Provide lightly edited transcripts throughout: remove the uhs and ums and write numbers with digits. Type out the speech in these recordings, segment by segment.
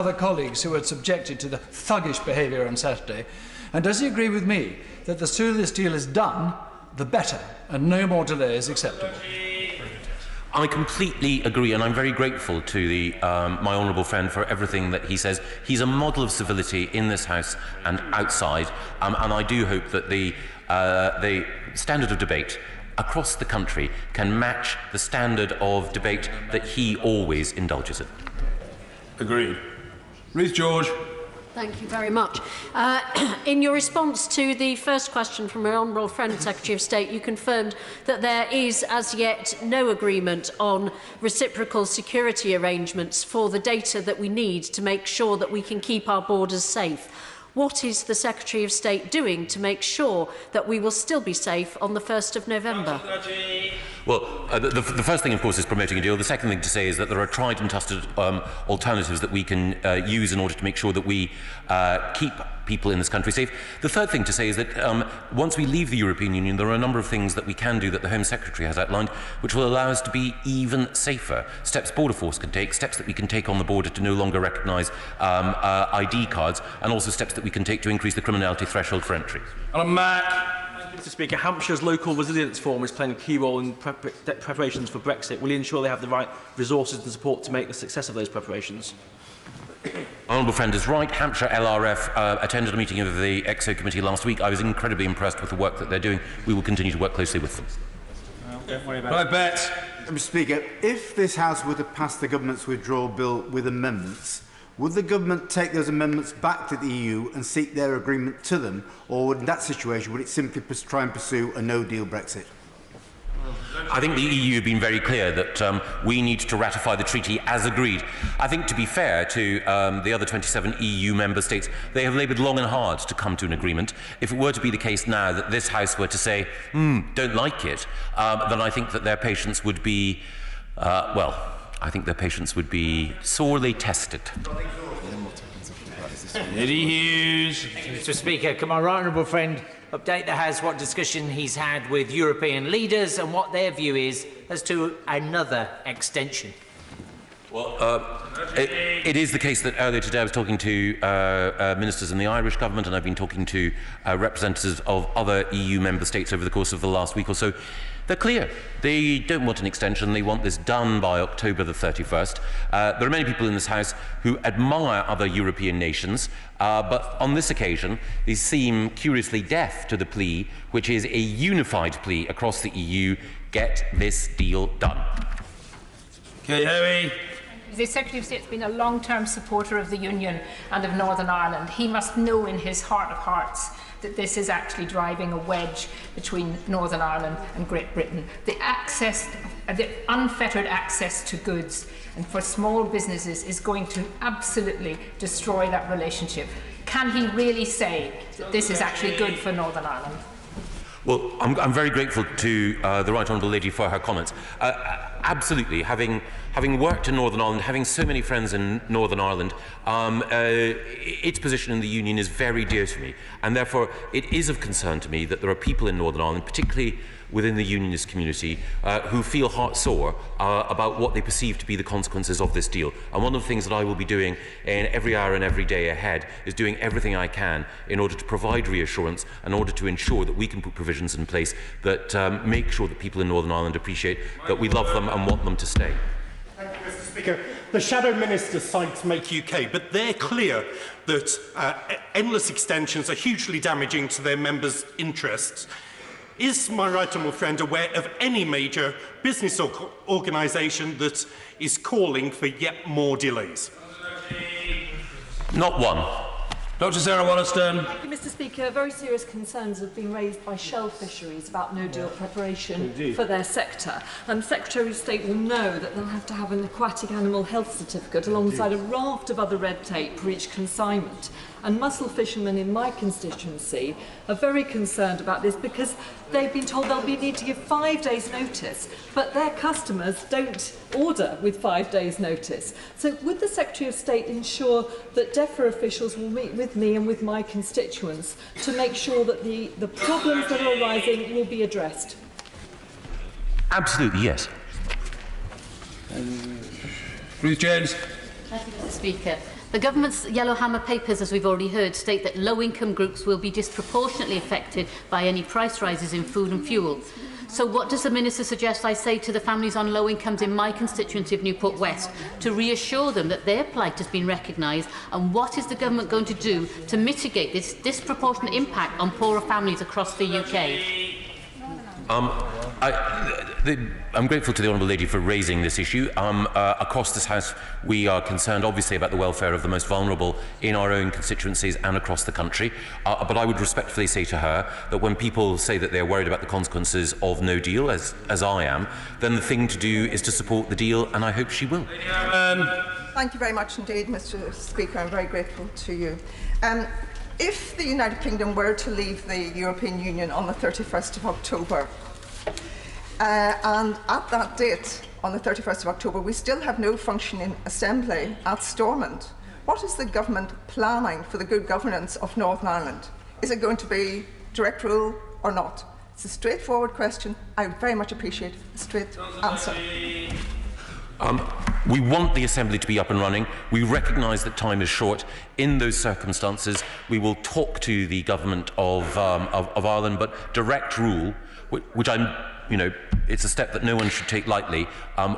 other colleagues who were subjected to the thuggish behaviour on Saturday? And does he agree with me that the sooner this deal is done, the better, and no more delay is acceptable? I completely agree, and I'm very grateful to my honourable friend for everything that he says. He's a model of civility in this House and outside, and I do hope that the standard of debate across the country can match the standard of debate that he always indulges in. Agreed. Ruth George. Thank you very much. In your response to the first question from my honourable friend, Secretary of State, you confirmed that there is as yet no agreement on reciprocal security arrangements for the data that we need to make sure that we can keep our borders safe. What is the Secretary of State doing to make sure that we will still be safe on the 1st of November? Well, the first thing, of course, is promoting a deal. The second thing to say is that there are tried and tested alternatives that we can use in order to make sure that we keep people in this country safe. The third thing to say is that once we leave the European Union, there are a number of things that we can do that the Home Secretary has outlined, which will allow us to be even safer. Steps Border Force can take, steps that we can take on the border to no longer recognise ID cards, and also steps that we can take to increase the criminality threshold for entry. Alan Mack. Mr. Speaker, Hampshire's local resilience forum is playing a key role in preparations for Brexit. Will you ensure they have the right resources and support to make the success of those preparations? Honourable friend is right. Hampshire LRF attended a meeting of the EXO committee last week. I was incredibly impressed with the work that they're doing. We will continue to work closely with them. Don't worry about it. Bet. Mr. Speaker, if this House were to pass the government's withdrawal bill with amendments, would the government take those amendments back to the EU and seek their agreement to them, or in that situation would it simply try and pursue a no-deal Brexit? I think the EU have been very clear that we need to ratify the treaty as agreed. I think, to be fair to the other 27 EU member states, they have laboured long and hard to come to an agreement. If it were to be the case now that this House were to say, don't like it, then I think that their patience would be, I think their patience would be sorely tested. Eddie Hughes. Mr. Speaker, can my right honourable friend update the House what discussion he's had with European leaders and what their view is as to another extension? Well, it is the case that earlier today I was talking to ministers in the Irish government, and I've been talking to representatives of other EU member states over the course of the last week or so. They're clear. They don't want an extension. They want this done by October the 31st. There are many people in this House who admire other European nations, but on this occasion, they seem curiously deaf to the plea, which is a unified plea across the EU: get this deal done. Okay, Harry. The Secretary of State has been a long-term supporter of the Union and of Northern Ireland. He must know in his heart of hearts that this is actually driving a wedge between Northern Ireland and Great Britain. The unfettered access to goods and for small businesses is going to absolutely destroy that relationship. Can he really say that this is actually good for Northern Ireland? Well, I'm very grateful to the Right Honourable Lady for her comments. Absolutely, having worked in Northern Ireland, having so many friends in Northern Ireland, its position in the Union is very dear to me, and therefore it is of concern to me that there are people in Northern Ireland, particularly within the Unionist community, who feel heart-sore about what they perceive to be the consequences of this deal. And one of the things that I will be doing in every hour and every day ahead is doing everything I can in order to provide reassurance, in order to ensure that we can put provisions in place that make sure that people in Northern Ireland appreciate that we love them and want them to stay. Thank you, Mr. Speaker. The Shadow Minister cites Make UK, but they're clear that endless extensions are hugely damaging to their members' interests. Is my right honourable friend aware of any major business organisation that is calling for yet more delays? Not one. Dr. Sarah Wollaston. Thank you, Mr. Speaker. Very serious concerns have been raised by shell fisheries about no-deal preparation for their sector. And the Secretary of State will know that they'll have to have an aquatic animal health certificate alongside a raft of other red tape for each consignment. And mussel fishermen in my constituency are very concerned about this because they've been told they'll need to give 5 days' notice, but their customers don't order with 5 days' notice. So would the Secretary of State ensure that DEFRA officials will meet with me and with my constituents to make sure that the problems that are arising will be addressed? Absolutely, yes. Ruth Jones. Thank you, Mr. Speaker. The government's Yellowhammer papers, as we've already heard, state that low-income groups will be disproportionately affected by any price rises in food and fuel. So what does the Minister suggest I say to the families on low incomes in my constituency of Newport West to reassure them that their plight has been recognised, and what is the government going to do to mitigate this disproportionate impact on poorer families across the UK? I'm grateful to the Honourable Lady for raising this issue. Across this House, we are concerned, obviously, about the welfare of the most vulnerable in our own constituencies and across the country. But I would respectfully say to her that when people say that they're worried about the consequences of no deal, as I am, then the thing to do is to support the deal, and I hope she will. Thank you very much indeed, Mr. Speaker. I'm very grateful to you. If the United Kingdom were to leave the European Union on the 31st of October, and at that date, on the 31st of October, we still have no functioning assembly at Stormont, what is the government planning for the good governance of Northern Ireland? Is it going to be direct rule or not? It's a straightforward question. I would very much appreciate a straight answer. We want the Assembly to be up and running. We recognise that time is short. In those circumstances, we will talk to the government of Ireland, but direct rule, which it's a step that no one should take lightly,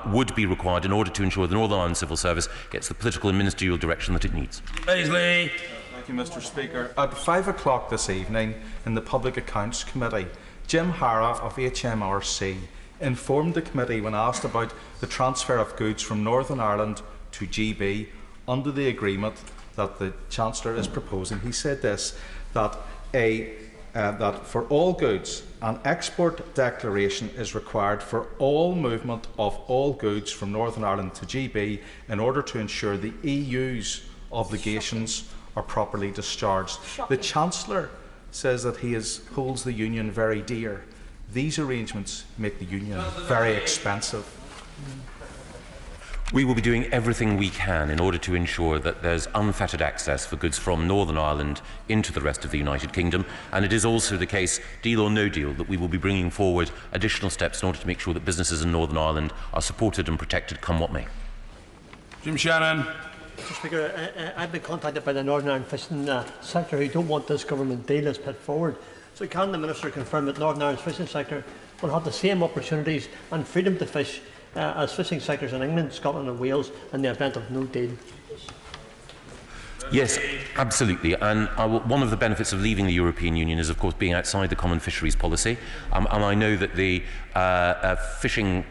would be required in order to ensure the Northern Ireland Civil Service gets the political and ministerial direction that it needs. Paisley. Thank you, Mr. Speaker. At 5 o'clock this evening in the Public Accounts Committee, Jim Hara of HMRC informed the committee when asked about the transfer of goods from Northern Ireland to GB under the agreement that the Chancellor is proposing. He said this, that for all goods, an export declaration is required for all movement of all goods from Northern Ireland to GB in order to ensure the EU's obligations are properly discharged. The Chancellor says that he holds the Union very dear. These arrangements make the Union very expensive. We will be doing everything we can in order to ensure that there's unfettered access for goods from Northern Ireland into the rest of the United Kingdom, and it is also the case, deal or no deal, that we will be bringing forward additional steps in order to make sure that businesses in Northern Ireland are supported and protected, come what may. Jim Shannon. Mr. Speaker, I've been contacted by the Northern Ireland fishing sector who don't want this government deal as put forward. So can the Minister confirm that Northern Ireland's fishing sector will have the same opportunities and freedom to fish as fishing sectors in England, Scotland and Wales in the event of no deal? Yes, absolutely. And one of the benefits of leaving the European Union is, of course, being outside the common fisheries policy. And I know that the fishing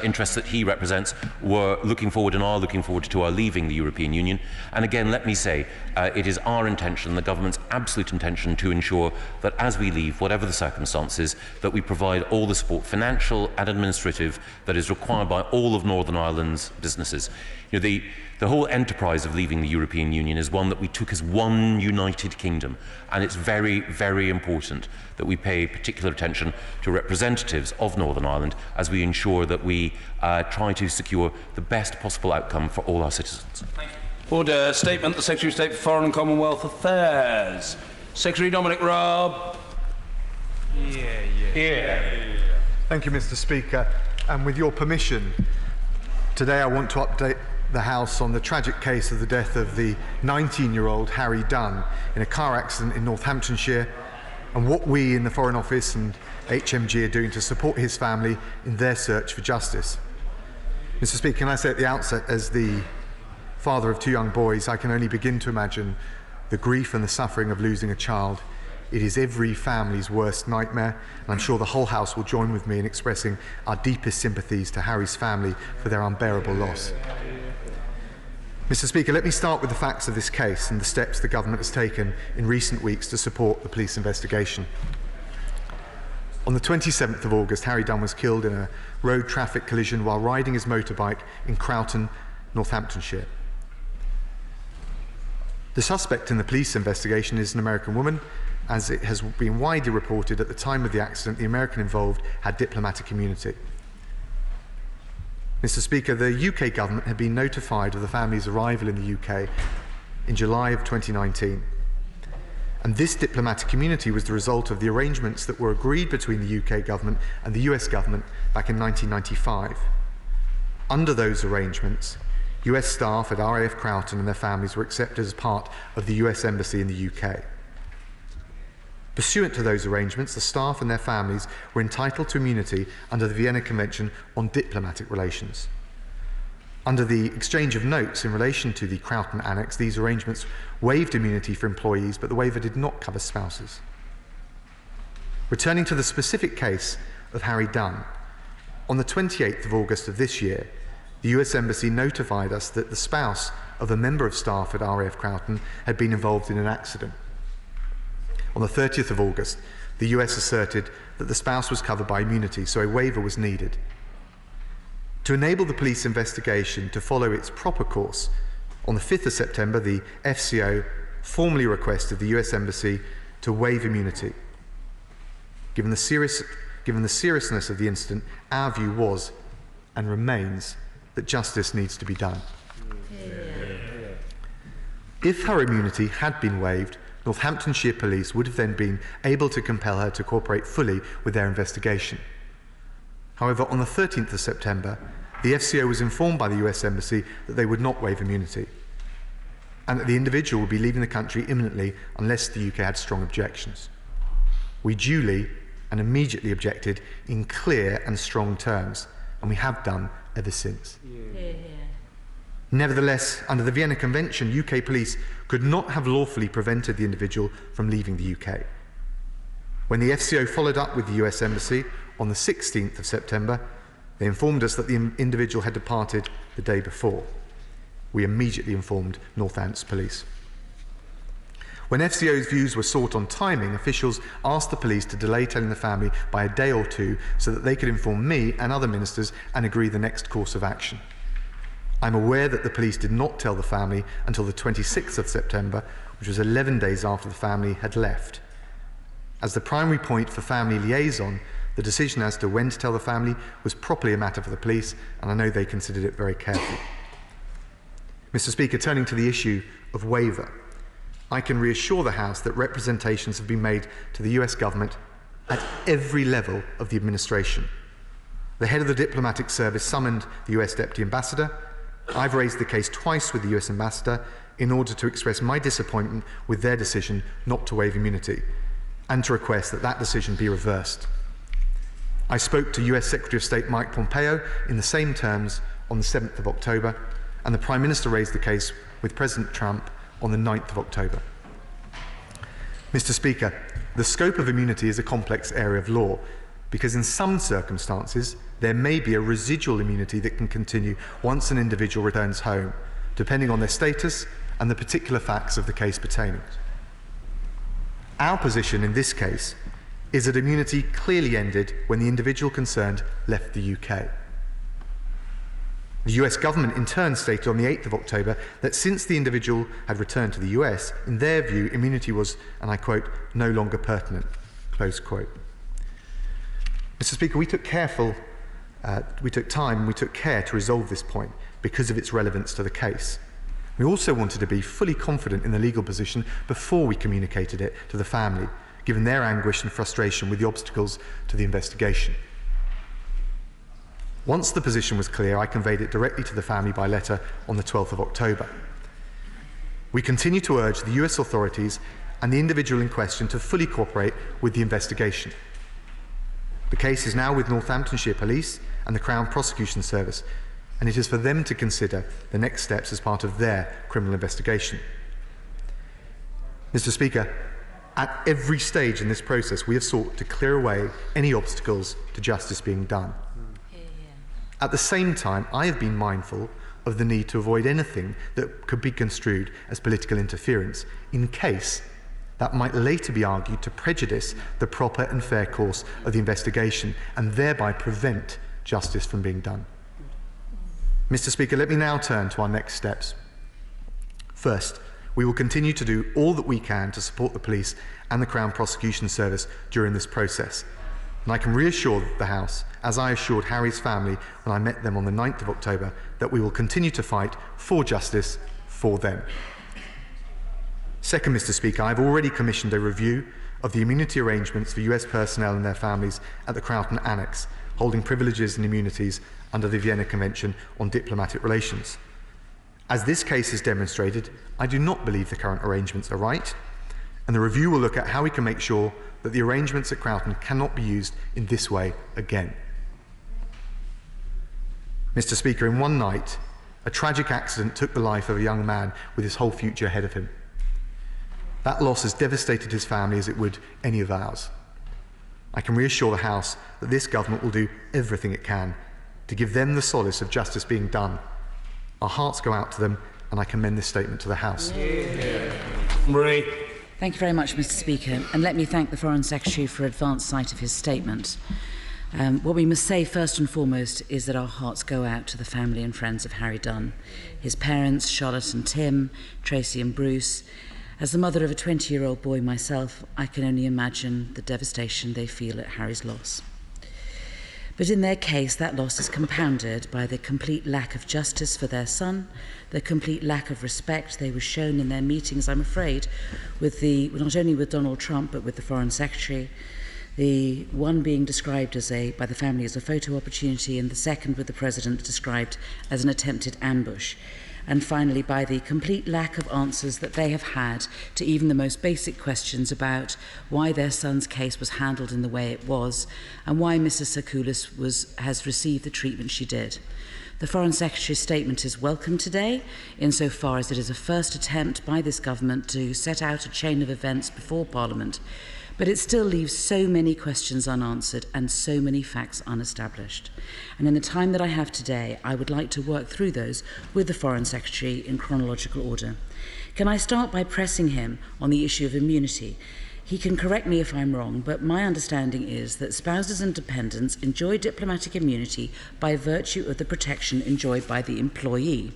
interests that he represents were looking forward and are looking forward to our leaving the European Union. And again, let me say, it is our intention, the government's absolute intention, to ensure that as we leave, whatever the circumstances, that we provide all the support, financial and administrative, that is required by all of Northern Ireland's businesses. You know, the whole enterprise of leaving the European Union is one that we took as one united kingdom, and it's very, very important that we pay particular attention to representatives of Northern Ireland as we ensure that we try to secure the best possible outcome for all our citizens. Order. Statement, the Secretary of State for Foreign and Commonwealth Affairs. Secretary Dominic Raab. Thank you, Mr. Speaker. And with your permission, today I want to update the House on the tragic case of the death of the 19-year-old Harry Dunn in a car accident in Northamptonshire, and what we in the Foreign Office and HMG are doing to support his family in their search for justice. Mr. Speaker, can I say at the outset, as the father of two young boys, I can only begin to imagine the grief and the suffering of losing a child. It is every family's worst nightmare, and I'm sure the whole House will join with me in expressing our deepest sympathies to Harry's family for their unbearable loss. Mr. Speaker, let me start with the facts of this case and the steps the government has taken in recent weeks to support the police investigation. On the 27th of August, Harry Dunn was killed in a road traffic collision while riding his motorbike in Croughton, Northamptonshire. The suspect in the police investigation is an American woman. As it has been widely reported, at the time of the accident, the American involved had diplomatic immunity. Mr. Speaker, the UK government had been notified of the family's arrival in the UK in July of 2019. And this diplomatic immunity was the result of the arrangements that were agreed between the UK government and the US government back in 1995. Under those arrangements, US staff at RAF Croughton and their families were accepted as part of the US Embassy in the UK. Pursuant to those arrangements, the staff and their families were entitled to immunity under the Vienna Convention on Diplomatic Relations. Under the exchange of notes in relation to the Croughton Annex, these arrangements waived immunity for employees, but the waiver did not cover spouses. Returning to the specific case of Harry Dunn, on the 28th of August of this year, the US Embassy notified us that the spouse of a member of staff at RAF Croughton had been involved in an accident. On the 30th of August, the US asserted that the spouse was covered by immunity, so a waiver was needed. To enable the police investigation to follow its proper course, on the 5th of September, the FCO formally requested the US Embassy to waive immunity. Given the seriousness of the incident, our view was and remains that justice needs to be done. If her immunity had been waived, Northamptonshire Police would have then been able to compel her to cooperate fully with their investigation. However, on the 13th of September, the FCO was informed by the US Embassy that they would not waive immunity, and that the individual would be leaving the country imminently unless the UK had strong objections. We duly and immediately objected in clear and strong terms, and we have done ever since. Nevertheless, under the Vienna Convention, UK police could not have lawfully prevented the individual from leaving the UK. When the FCO followed up with the US Embassy on the 16th of September, they informed us that the individual had departed the day before. We immediately informed Northants Police. When FCO's views were sought on timing, officials asked the police to delay telling the family by a day or two so that they could inform me and other ministers and agree the next course of action. I'm aware that the police did not tell the family until the 26th of September, which was 11 days after the family had left. As the primary point for family liaison, the decision as to when to tell the family was properly a matter for the police, and I know they considered it very carefully. Mr. Speaker, turning to the issue of waiver, I can reassure the House that representations have been made to the US government at every level of the administration. The head of the diplomatic service summoned the US Deputy Ambassador. I've raised the case twice with the US Ambassador in order to express my disappointment with their decision not to waive immunity and to request that that decision be reversed. I spoke to US Secretary of State Mike Pompeo in the same terms on the 7th of October, and the Prime Minister raised the case with President Trump on the 9th of October. Mr. Speaker, the scope of immunity is a complex area of law because in some circumstances there may be a residual immunity that can continue once an individual returns home, depending on their status and the particular facts of the case pertaining. Our position in this case is that immunity clearly ended when the individual concerned left the UK. The US government in turn stated on the 8th of October that since the individual had returned to the US, in their view, immunity was, and I quote, no longer pertinent, close quote. Mr. Speaker, we took care to resolve this point because of its relevance to the case. We also wanted to be fully confident in the legal position before we communicated it to the family, given their anguish and frustration with the obstacles to the investigation. Once the position was clear, I conveyed it directly to the family by letter on the 12th of October. We continue to urge the US authorities and the individual in question to fully cooperate with the investigation. The case is now with Northamptonshire Police and the Crown Prosecution Service, and it is for them to consider the next steps as part of their criminal investigation. Mr. Speaker, at every stage in this process, we have sought to clear away any obstacles to justice being done. At the same time, I have been mindful of the need to avoid anything that could be construed as political interference, in case that might later be argued to prejudice the proper and fair course of the investigation and thereby prevent justice from being done. Mr. Speaker, let me now turn to our next steps. First, we will continue to do all that we can to support the police and the Crown Prosecution Service during this process. And I can reassure the House, as I assured Harry's family when I met them on the 9th of October, that we will continue to fight for justice for them. Second, Mr. Speaker, I've already commissioned a review of the immunity arrangements for US personnel and their families at the Croughton Annex, holding privileges and immunities under the Vienna Convention on Diplomatic Relations. As this case has demonstrated, I do not believe the current arrangements are right, and the review will look at how we can make sure that the arrangements at Croughton cannot be used in this way again. Mr. Speaker, in one night, a tragic accident took the life of a young man with his whole future ahead of him. That loss has devastated his family as it would any of ours. I can reassure the House that this government will do everything it can to give them the solace of justice being done. Our hearts go out to them, and I commend this statement to the House. Marie. Thank you very much, Mr. Speaker, and let me thank the Foreign Secretary for advance sight of his statement. What we must say first and foremost is that our hearts go out to the family and friends of Harry Dunn, his parents, Charlotte and Tim, Tracy and Bruce. As the mother of a 20-year-old boy myself, I can only imagine the devastation they feel at Harry's loss. But in their case, that loss is compounded by the complete lack of justice for their son, the complete lack of respect they were shown in their meetings, I'm afraid, with not only with Donald Trump, but with the Foreign Secretary, the one being described by the family as a photo opportunity, and the second with the President described as an attempted ambush. And finally, by the complete lack of answers that they have had to even the most basic questions about why their son's case was handled in the way it was, and why Mrs. Sakoulis has received the treatment she did. The Foreign Secretary's statement is welcome today, insofar as it is a first attempt by this government to set out a chain of events before Parliament, but it still leaves so many questions unanswered and so many facts unestablished. And in the time that I have today, I would like to work through those with the Foreign Secretary in chronological order. Can I start by pressing him on the issue of immunity? He can correct me if I'm wrong, but my understanding is that spouses and dependents enjoy diplomatic immunity by virtue of the protection enjoyed by the employee.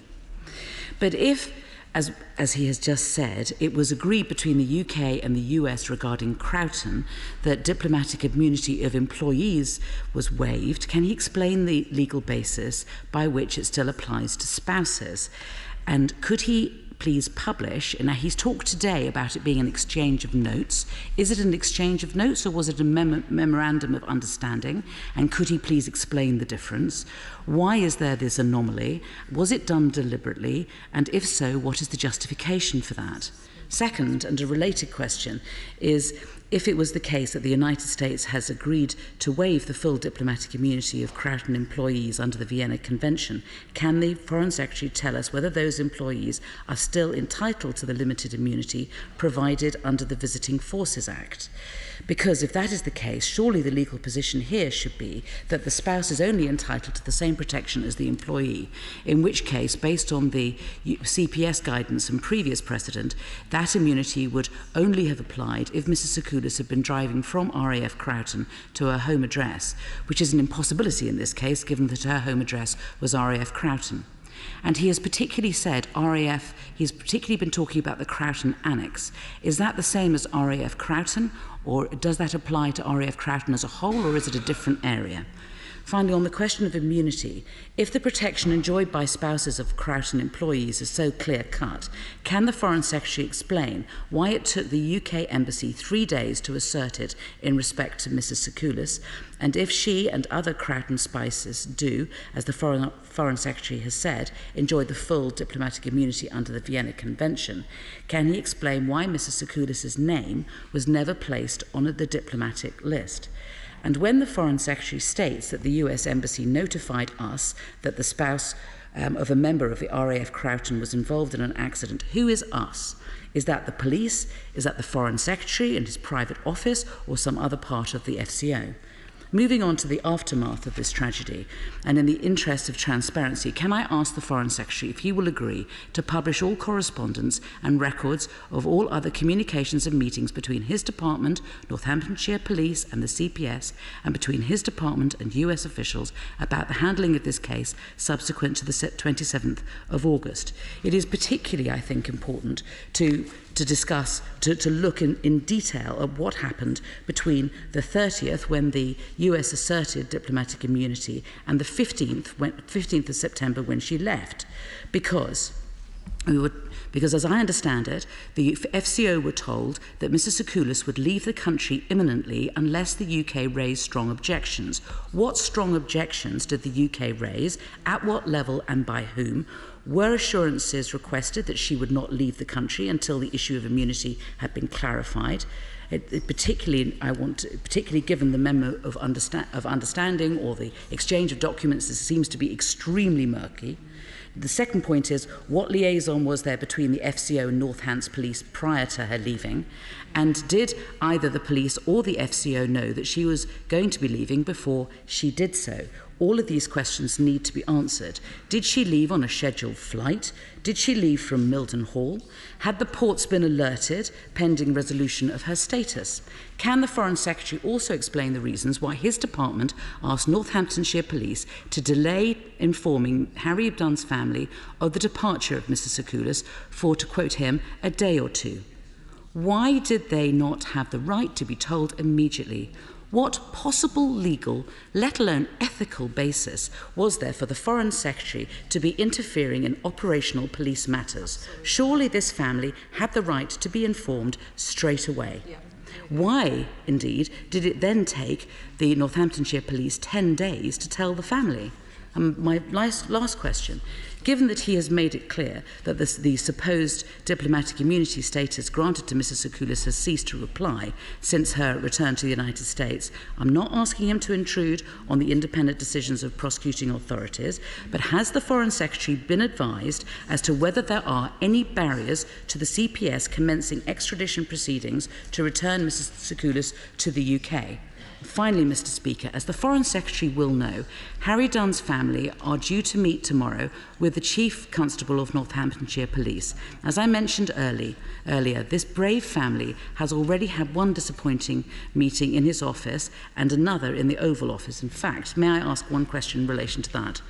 But if, as he has just said, it was agreed between the UK and the US regarding Croughton that diplomatic immunity of employees was waived, can he explain the legal basis by which it still applies to spouses? And could he please publish, and now he's talked today about it being an exchange of notes. Is it an exchange of notes, or was it a memorandum of understanding? And could he please explain the difference? Why is there this anomaly? Was it done deliberately? And if so, what is the justification for that? Second, and a related question, is if it was the case that the United States has agreed to waive the full diplomatic immunity of Croughton employees under the Vienna Convention, can the Foreign Secretary tell us whether those employees are still entitled to the limited immunity provided under the Visiting Forces Act? Because if that is the case, surely the legal position here should be that the spouse is only entitled to the same protection as the employee, in which case, based on the CPS guidance and previous precedent, that immunity would only have applied if Mrs. Sakoulis had been driving from RAF Croughton to her home address, which is an impossibility in this case, given that her home address was RAF Croughton. And he has particularly said RAF, he's particularly been talking about the Croughton Annex. Is that the same as RAF Croughton, or does that apply to RAF Croughton as a whole, or is it a different area? Finally, on the question of immunity, if the protection enjoyed by spouses of Croughton employees is so clear-cut, can the Foreign Secretary explain why it took the UK Embassy 3 days to assert it in respect to Mrs. Sakoulis, and if she and other Croughton spouses do, as the Foreign Secretary has said, enjoy the full diplomatic immunity under the Vienna Convention, can he explain why Mrs. Sakoulis' name was never placed on the diplomatic list? And when the Foreign Secretary states that the US Embassy notified us that the spouse of a member of the RAF Croughton was involved in an accident, who is us? Is that the police? Is that the Foreign Secretary and his private office, or some other part of the FCO? Moving on to the aftermath of this tragedy, and in the interest of transparency, can I ask the Foreign Secretary if he will agree to publish all correspondence and records of all other communications and meetings between his department, Northamptonshire Police and the CPS, and between his department and US officials about the handling of this case subsequent to the 27th of August. It is particularly, I think, important to discuss, to look in detail at what happened between the 30th, when the US asserted diplomatic immunity, and the 15th of September, when she left. Because Because as I understand it, the FCO were told that Mr Secoulis would leave the country imminently unless the UK raised strong objections. What strong objections did the UK raise? At what level and by whom? Were assurances requested that she would not leave the country until the issue of immunity had been clarified? Particularly given the memo of understanding or the exchange of documents, this seems to be extremely murky. The second point is, what liaison was there between the FCO and Northants Police prior to her leaving? And did either the police or the FCO know that she was going to be leaving before she did so? All of these questions need to be answered. Did she leave on a scheduled flight? Did she leave from Milton Hall? Had the ports been alerted pending resolution of her status? Can the Foreign Secretary also explain the reasons why his department asked Northamptonshire Police to delay informing Harry Dunn's family of the departure of Mr Secoulis for, to quote him, a day or two? Why did they not have the right to be told immediately? What possible legal, let alone ethical basis was there for the Foreign Secretary to be interfering in operational police matters? Surely this family had the right to be informed straight away. Why, indeed, did it then take the Northamptonshire Police 10 days to tell the family? My last question. Given that he has made it clear that the supposed diplomatic immunity status granted to Mrs Secoulis has ceased to reply since her return to the United States, I'm not asking him to intrude on the independent decisions of prosecuting authorities, but has the Foreign Secretary been advised as to whether there are any barriers to the CPS commencing extradition proceedings to return Mrs Secoulis to the UK? Finally, Mr Speaker, as the Foreign Secretary will know, Harry Dunn's family are due to meet tomorrow with the Chief Constable of Northamptonshire Police. As I mentioned earlier, this brave family has already had one disappointing meeting in his office and another in the Oval Office. In fact, may I ask one question in relation to that?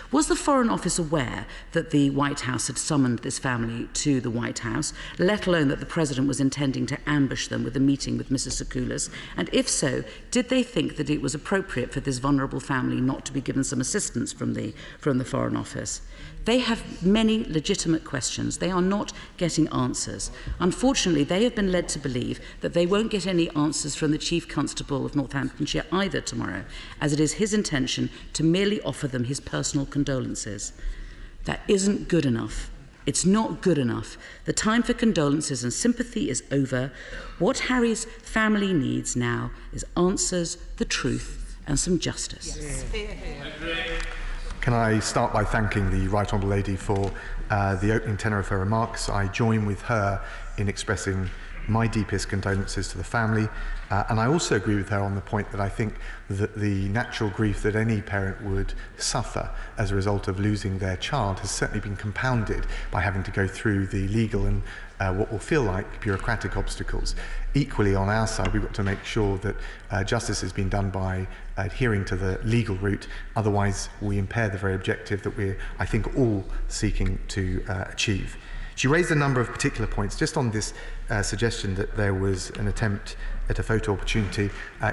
Was the Foreign Office aware that the White House had summoned this family to the White House, let alone that the President was intending to ambush them with a meeting with Mrs Secoulis? And if so, did they think that it was appropriate for this vulnerable family not to be given some assistance from the Foreign Office? They have many legitimate questions. They are not getting answers. Unfortunately, they have been led to believe that they won't get any answers from the Chief Constable of Northamptonshire either tomorrow, as it is his intention to merely offer them his personal condolences. That isn't good enough. It's not good enough. The time for condolences and sympathy is over. What Harry's family needs now is answers, the truth, and some justice. Yes. Can I start by thanking the Right Honourable Lady for the opening tenor of her remarks. I join with her in expressing my deepest condolences to the family, and I also agree with her on the point that I think that the natural grief that any parent would suffer as a result of losing their child has certainly been compounded by having to go through the legal and what will feel like bureaucratic obstacles. Equally, on our side, we've got to make sure that justice has been done by adhering to the legal route. Otherwise, we impair the very objective that we're, I think, all seeking to achieve. She raised a number of particular points. Just on this suggestion that there was an attempt at a photo opportunity,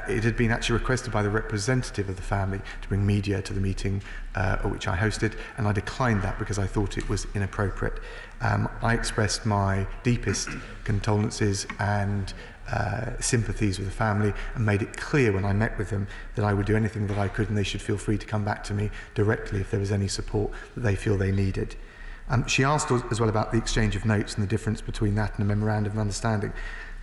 it had been actually requested by the representative of the family to bring media to the meeting which I hosted, and I declined that because I thought it was inappropriate. I expressed my deepest condolences and sympathies with the family and made it clear when I met with them that I would do anything that I could, and they should feel free to come back to me directly if there was any support that they feel they needed. She asked as well about the exchange of notes and the difference between that and a memorandum of understanding.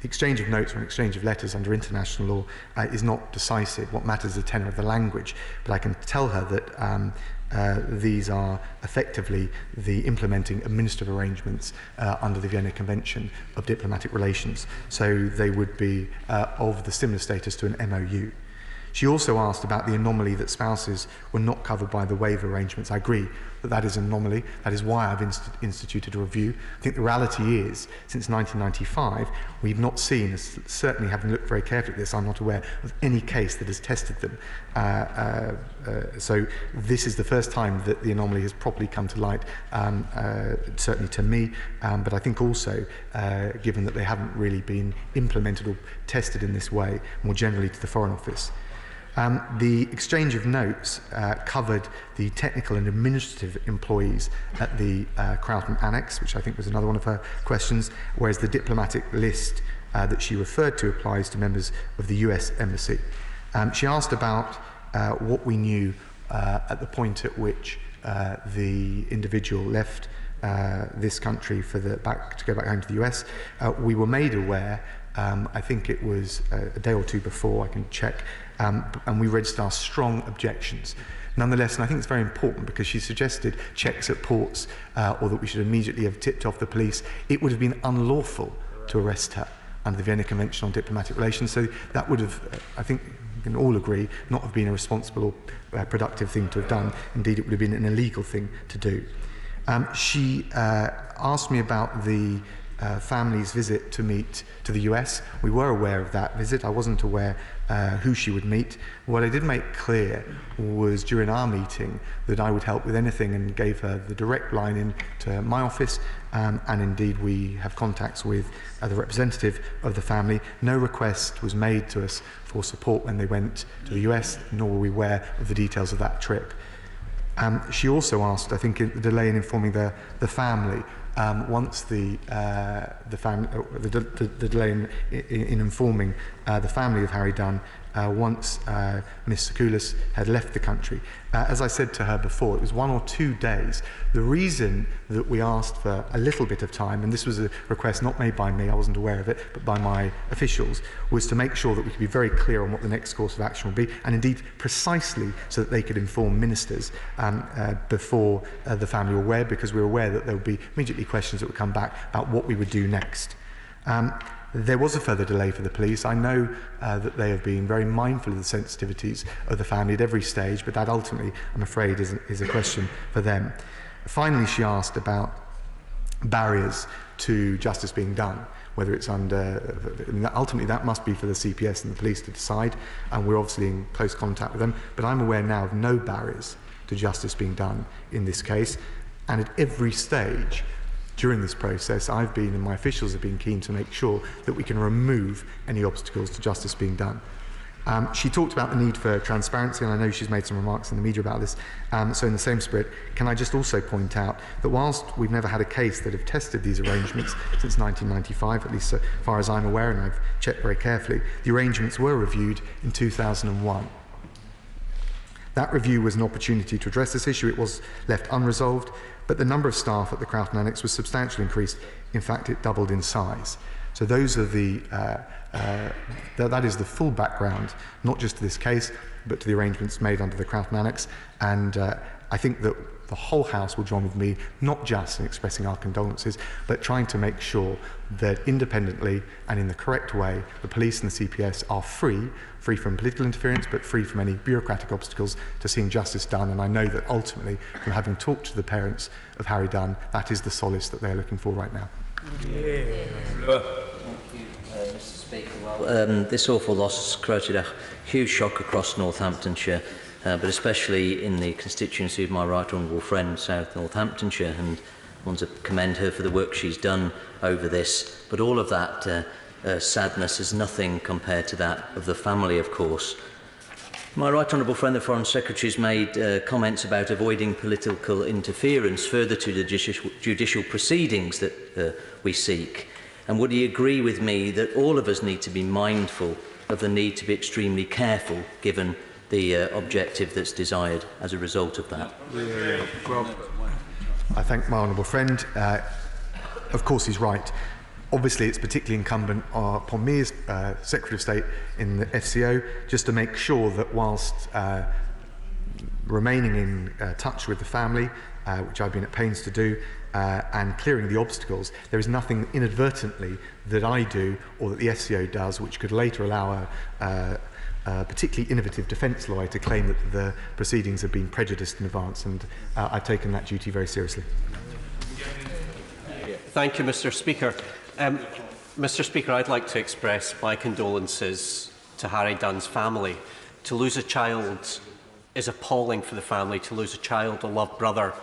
The exchange of notes or an exchange of letters under international law is not decisive. What matters is the tenor of the language. But I can tell her that these are effectively the implementing administrative arrangements under the Vienna Convention of Diplomatic Relations. So they would be of the similar status to an MOU. She also asked about the anomaly that spouses were not covered by the waiver arrangements. I agree that that is an anomaly. That is why I've instituted a review. I think the reality is, since 1995, we've not seen, certainly having looked very carefully at this, I'm not aware of any case that has tested them. So this is the first time that the anomaly has properly come to light, certainly to me, but I think also, given that they haven't really been implemented or tested in this way, more generally to the Foreign Office. The exchange of notes covered the technical and administrative employees at the Crowton Annex, which I think was another one of her questions, whereas the diplomatic list that she referred to applies to members of the US Embassy. She asked about what we knew at the point at which the individual left this country to go back home to the US. We were made aware, I think it was a day or two before, I can check, and we registered our strong objections. Nonetheless, and I think it's very important because she suggested checks at ports or that we should immediately have tipped off the police, it would have been unlawful to arrest her under the Vienna Convention on Diplomatic Relations. So that would have, I think we can all agree, not have been a responsible or productive thing to have done. Indeed, it would have been an illegal thing to do. She asked me about the family's visit to the US. We were aware of that visit. I wasn't aware who she would meet. What I did make clear was during our meeting that I would help with anything and gave her the direct line in to my office, and indeed we have contacts with the representative of the family. No request was made to us for support when they went to the US, nor were we aware of the details of that trip. She also asked, I think, the delay in informing the family. Once the delay in informing the family of Harry Dunn, once Ms. Sakoulas had left the country. As I said to her before, it was 1 or 2 days. The reason that we asked for a little bit of time, and this was a request not made by me, I wasn't aware of it, but by my officials, was to make sure that we could be very clear on what the next course of action would be, and indeed precisely so that they could inform ministers before the family were aware, because we were aware that there would be immediately questions that would come back about what we would do next. There was a further delay for the police. I know that they have been very mindful of the sensitivities of the family at every stage, but that ultimately, I'm afraid, is a question for them. Finally, she asked about barriers to justice being done, whether it's ultimately that must be for the CPS and the police to decide, and we're obviously in close contact with them, but I'm aware now of no barriers to justice being done in this case, and at every stage during this process, I've been and my officials have been keen to make sure that we can remove any obstacles to justice being done. She talked about the need for transparency, and I know she's made some remarks in the media about this. So in the same spirit, can I just also point out that whilst we've never had a case that have tested these arrangements since 1995, at least so far as I'm aware, and I've checked very carefully, the arrangements were reviewed in 2001. That review was an opportunity to address this issue. It was left unresolved, but the number of staff at the Crowton Annex was substantially increased. In fact, it doubled in size. So those are that is the full background, not just to this case, but to the arrangements made under the Crowton Annex. And I think that the whole House will join with me, not just in expressing our condolences, but trying to make sure that independently and in the correct way, the police and the CPS are free from political interference, but free from any bureaucratic obstacles to seeing justice done. And I know that ultimately, from having talked to the parents of Harry Dunn, that is the solace that they're looking for right now. Mr. Speaker, well, this awful loss has created a huge shock across Northamptonshire, but especially in the constituency of my right honourable friend, South Northamptonshire, and I want to commend her for the work she's done over this. But all of that sadness is nothing compared to that of the family, of course. My right honourable friend, the Foreign Secretary, has made comments about avoiding political interference further to the judicial proceedings that we seek. And would he agree with me that all of us need to be mindful of the need to be extremely careful given the objective that's desired as a result of that? Well, I thank my honourable friend. Of course, he's right. Obviously, it's particularly incumbent upon me as Secretary of State in the FCO just to make sure that whilst remaining in touch with the family, which I've been at pains to do, and clearing the obstacles, there is nothing inadvertently that I do or that the FCO does which could later allow a particularly innovative defence lawyer to claim that the proceedings have been prejudiced in advance, and I've taken that duty very seriously. Thank you, Mr. Speaker. Mr. Speaker, I'd like to express my condolences to Harry Dunn's family. To lose a child is appalling for the family, to lose a child, a loved brother,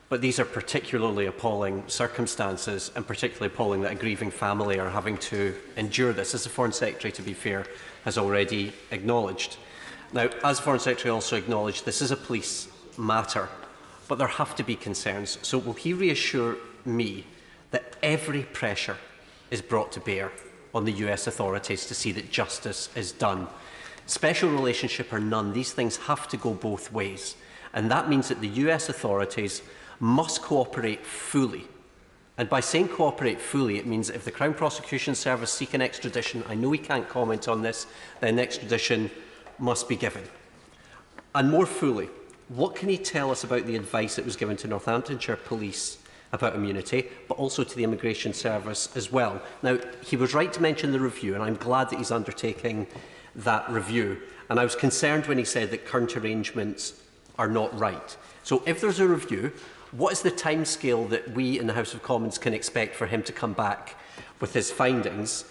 but these are particularly appalling circumstances, and particularly appalling that a grieving family are having to endure this, as the Foreign Secretary, to be fair, has already acknowledged. Now, as Foreign Secretary also acknowledged, this is a police matter, but there have to be concerns. So will he reassure me that every pressure is brought to bear on the US authorities to see that justice is done? Special relationship or none, these things have to go both ways. And that means that the US authorities must cooperate fully. And by saying cooperate fully, it means that if the Crown Prosecution Service seek an extradition, I know he can't comment on this, then extradition must be given. And more fully, what can he tell us about the advice that was given to Northamptonshire Police about immunity, but also to the Immigration Service as well? Now, he was right to mention the review, and I'm glad that he's undertaking that review. And I was concerned when he said that current arrangements are not right. So if there's a review, what is the timescale that we in the House of Commons can expect for him to come back with his findings?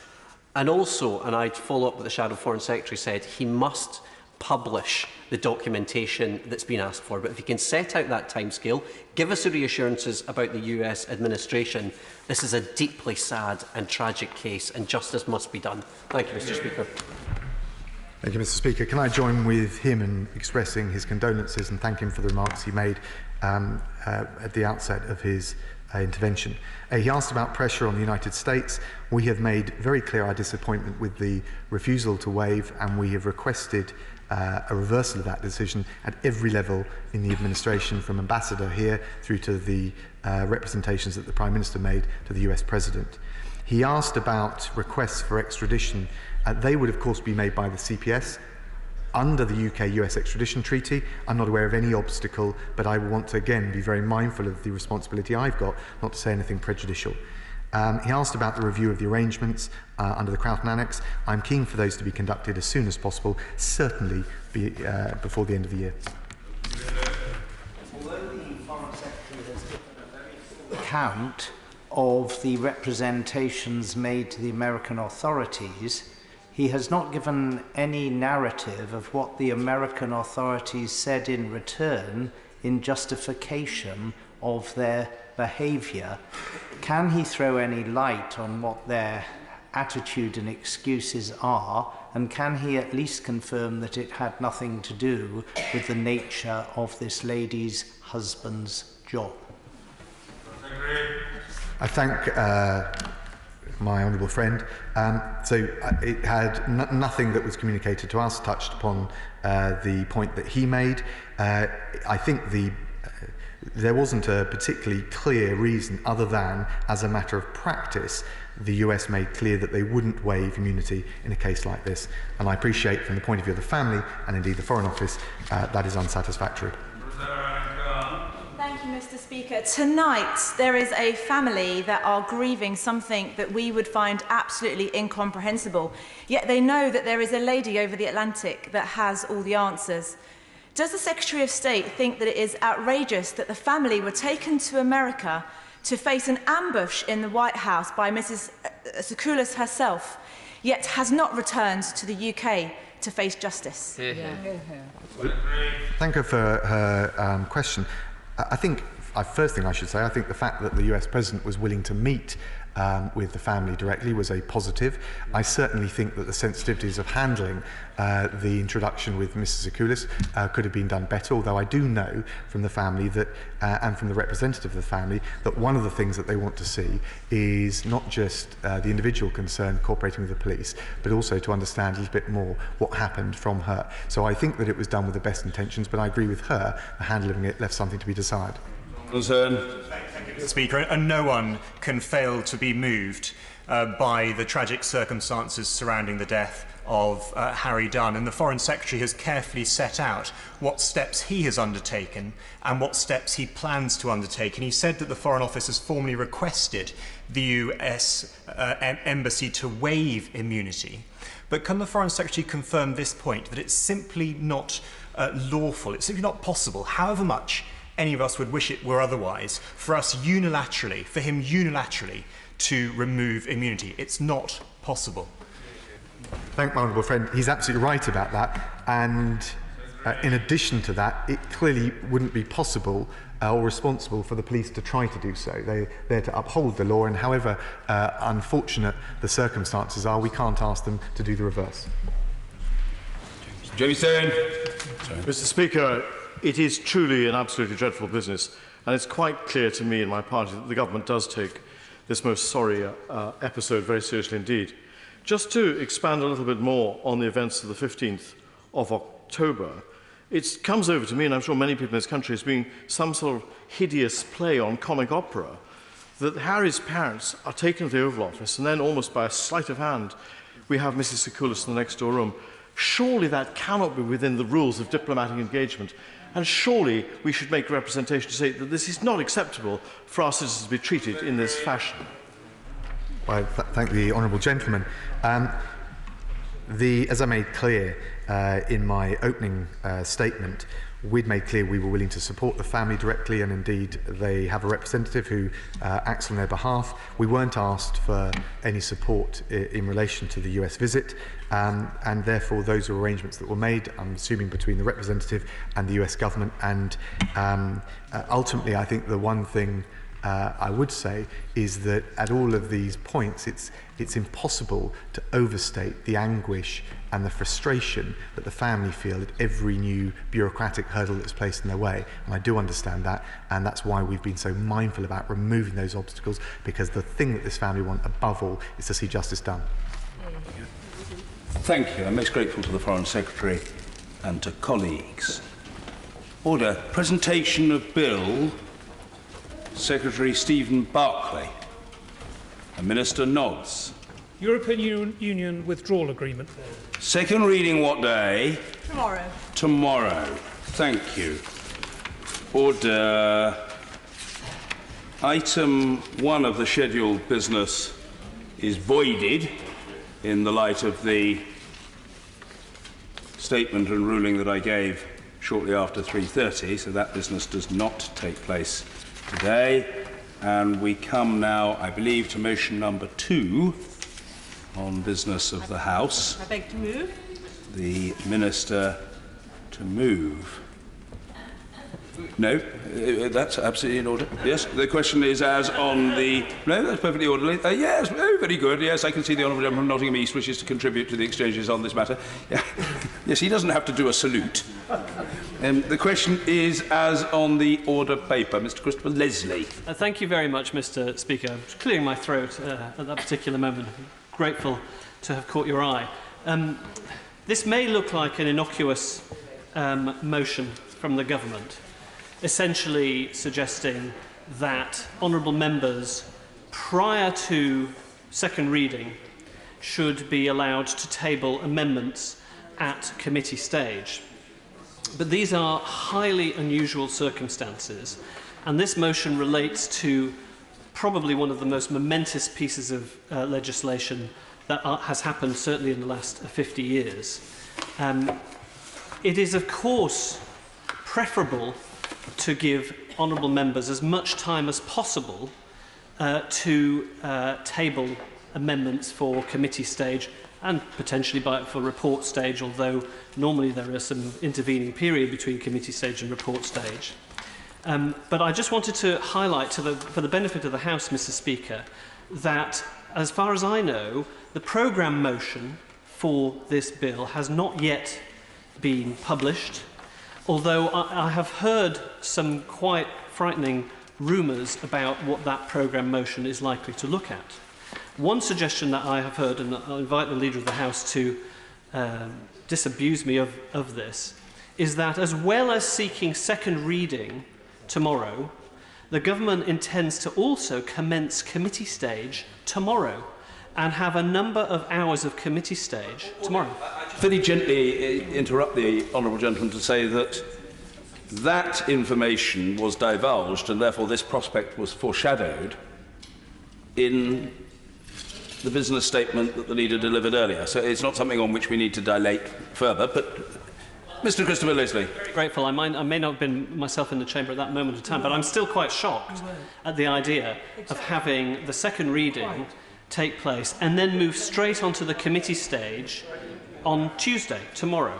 And also, and I'd follow up what the Shadow Foreign Secretary said, he must publish the documentation that's been asked for. But if he can set out that timescale, give us the reassurances about the US administration, this is a deeply sad and tragic case, and justice must be done. Thank you, Mr. Speaker. Thank you, Mr. Speaker. Can I join with him in expressing his condolences and thank him for the remarks he made at the outset of his intervention. He asked about pressure on the United States. We have made very clear our disappointment with the refusal to waive, and we have requested a reversal of that decision at every level in the administration, from Ambassador here through to the representations that the Prime Minister made to the US President. He asked about requests for extradition. They would, of course, be made by the CPS under the UK-US extradition treaty. I'm not aware of any obstacle, but I want to, again, be very mindful of the responsibility I've got not to say anything prejudicial. He asked about the review of the arrangements under the Croughton Annex. I'm keen for those to be conducted as soon as possible, certainly before the end of the year. Although the Foreign Secretary has given a very full account of the representations made to the American authorities, he has not given any narrative of what the American authorities said in return in justification of their behaviour. Can he throw any light on what their attitude and excuses are, and can he at least confirm that it had nothing to do with the nature of this lady's husband's job? I thank my honourable friend. It had nothing that was communicated to us touched upon the point that he made. I think there wasn't a particularly clear reason other than, as a matter of practice, the US made clear that they wouldn't waive immunity in a case like this. And I appreciate, from the point of view of the family and indeed the Foreign Office, that is unsatisfactory. Thank you, Mr. Speaker. Tonight, there is a family that are grieving something that we would find absolutely incomprehensible. Yet they know that there is a lady over the Atlantic that has all the answers. Does the Secretary of State think that it is outrageous that the family were taken to America to face an ambush in the White House by Mrs. Tsoukalos herself, yet has not returned to the UK to face justice? Thank her for her question. I think, first thing I should say, I think the fact that the US President was willing to meet with the family directly was a positive. I certainly think that the sensitivities of handling the introduction with Mrs. Tsoukalos could have been done better, although I do know from the family that, and from the representative of the family, that one of the things that they want to see is not just the individual concerned cooperating with the police, but also to understand a little bit more what happened from her. So I think that it was done with the best intentions, but I agree with her, the handling it left something to be desired. Speaker, and no one can fail to be moved by the tragic circumstances surrounding the death of Harry Dunn, and the Foreign Secretary has carefully set out what steps he has undertaken and what steps he plans to undertake. And he said that the Foreign Office has formally requested the US Embassy to waive immunity. But can the Foreign Secretary confirm this point, that it's simply not lawful, it's simply not possible, however much any of us would wish it were otherwise, for us unilaterally, for him unilaterally, to remove immunity? It's not possible. Thank my honourable friend. He's absolutely right about that. And in addition to that, it clearly wouldn't be possible or responsible for the police to try to do so. They're there to uphold the law, and however unfortunate the circumstances are, we can't ask them to do the reverse. Jamie Stone. Mr. Speaker, it is truly an absolutely dreadful business, and it's quite clear to me and my party that the government does take this most sorry episode very seriously indeed. Just to expand a little bit more on the events of the 15th of October, it comes over to me, and I'm sure many people in this country, as being some sort of hideous play on comic opera, that Harry's parents are taken to the Oval Office, and then almost by a sleight of hand, we have Mrs. Secoulis in the next door room. Surely that cannot be within the rules of diplomatic engagement, and surely we should make representation to say that this is not acceptable for our citizens to be treated in this fashion. Well, thank the honourable gentleman. As I made clear in my opening statement, we'd made clear we were willing to support the family directly, and indeed they have a representative who acts on their behalf. We weren't asked for any support in relation to the US visit, and therefore those are arrangements that were made, I'm assuming, between the representative and the US government. And ultimately, I think the one thing I would say is that at all of these points, it's impossible to overstate the anguish and the frustration that the family feel at every new bureaucratic hurdle that's placed in their way. And I do understand that, and that's why we've been so mindful about removing those obstacles, because the thing that this family want above all is to see justice done. Thank you. I'm most grateful to the Foreign Secretary and to colleagues. Order. Presentation of Bill. Secretary Stephen Barclay. And Minister nods. European Union withdrawal agreement. Second reading what day? Tomorrow. Tomorrow. Thank you. Order. Item 1 of the scheduled business is voided in the light of the statement and ruling that I gave shortly after 3:30, so that business does not take place today. And we come now, I believe, to motion number 2 on business of the House. I beg to move. The Minister to move. No, that's absolutely in order. Yes, the question is as on the... No, that's perfectly orderly. Yes, oh, very good. Yes, I can see the Honourable Gentleman from Nottingham East wishes to contribute to the exchanges on this matter. Yeah. Yes, he doesn't have to do a salute. The question is as on the order paper. Mr. Christopher Leslie. Thank you very much, Mr. Speaker. I'm just clearing my throat at that particular moment. I'm grateful to have caught your eye. This may look like an innocuous motion from the government, essentially suggesting that honourable members, prior to second reading, should be allowed to table amendments at committee stage. But these are highly unusual circumstances, and this motion relates to probably one of the most momentous pieces of legislation that has happened certainly in the last 50 years. It is, of course, preferable to give honourable members as much time as possible to table amendments for committee stage and potentially for report stage, although normally there is some intervening period between committee stage and report stage. But I just wanted to highlight, for the benefit of the House, Mr. Speaker, that as far as I know, the programme motion for this bill has not yet been published, although I have heard some quite frightening rumours about what that programme motion is likely to look at. One suggestion that I have heard, and I'll invite the Leader of the House to disabuse me of this, is that as well as seeking second reading tomorrow, the government intends to also commence committee stage tomorrow and have a number of hours of committee stage tomorrow. Very gently interrupt the honourable gentleman to say that that information was divulged and therefore this prospect was foreshadowed in the business statement that the leader delivered earlier. So it's not something on which we need to dilate further, but Mr. Christopher Leslie. Grateful. I may not have been myself in the chamber at that moment of time, but I'm still quite shocked at the idea of having the second reading take place and then move straight onto the committee stage on Tuesday, tomorrow.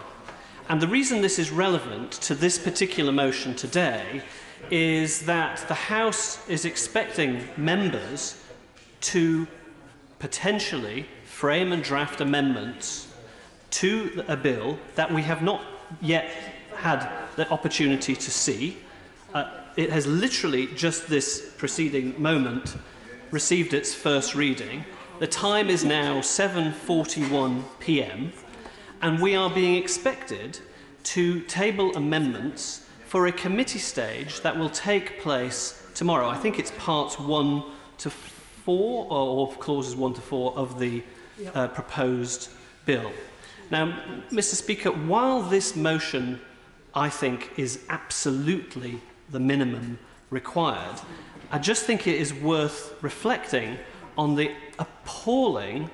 And the reason this is relevant to this particular motion today is that the House is expecting members to potentially frame and draft amendments to a bill that we have not yet had the opportunity to see. It has literally just this preceding moment received its first reading. The time is now 7:41 p.m. and we are being expected to table amendments for a committee stage that will take place tomorrow. I think it's parts 1 to 4 or clauses 1 to 4 of the proposed bill. Now, Mr. Speaker, while this motion, I think, is absolutely the minimum required, I just think it is worth reflecting on the appalling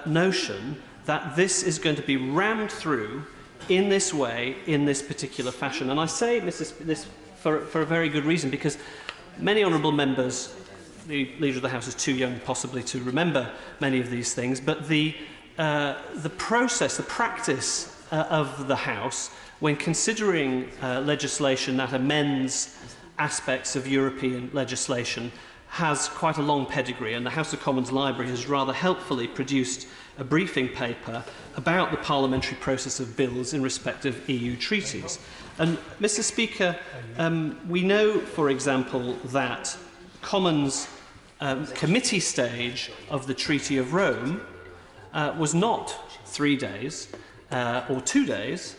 notion that this is going to be rammed through in this way, in this particular fashion. And I say this for a very good reason, because many honourable members, the Leader of the House is too young possibly to remember many of these things, but the process, the practice of the House when considering legislation that amends aspects of European legislation has quite a long pedigree, and the House of Commons Library has rather helpfully produced a briefing paper about the parliamentary process of bills in respect of EU treaties. And, Mr. Speaker, we know, for example, that Commons committee stage of the Treaty of Rome was not 3 days or 2 days,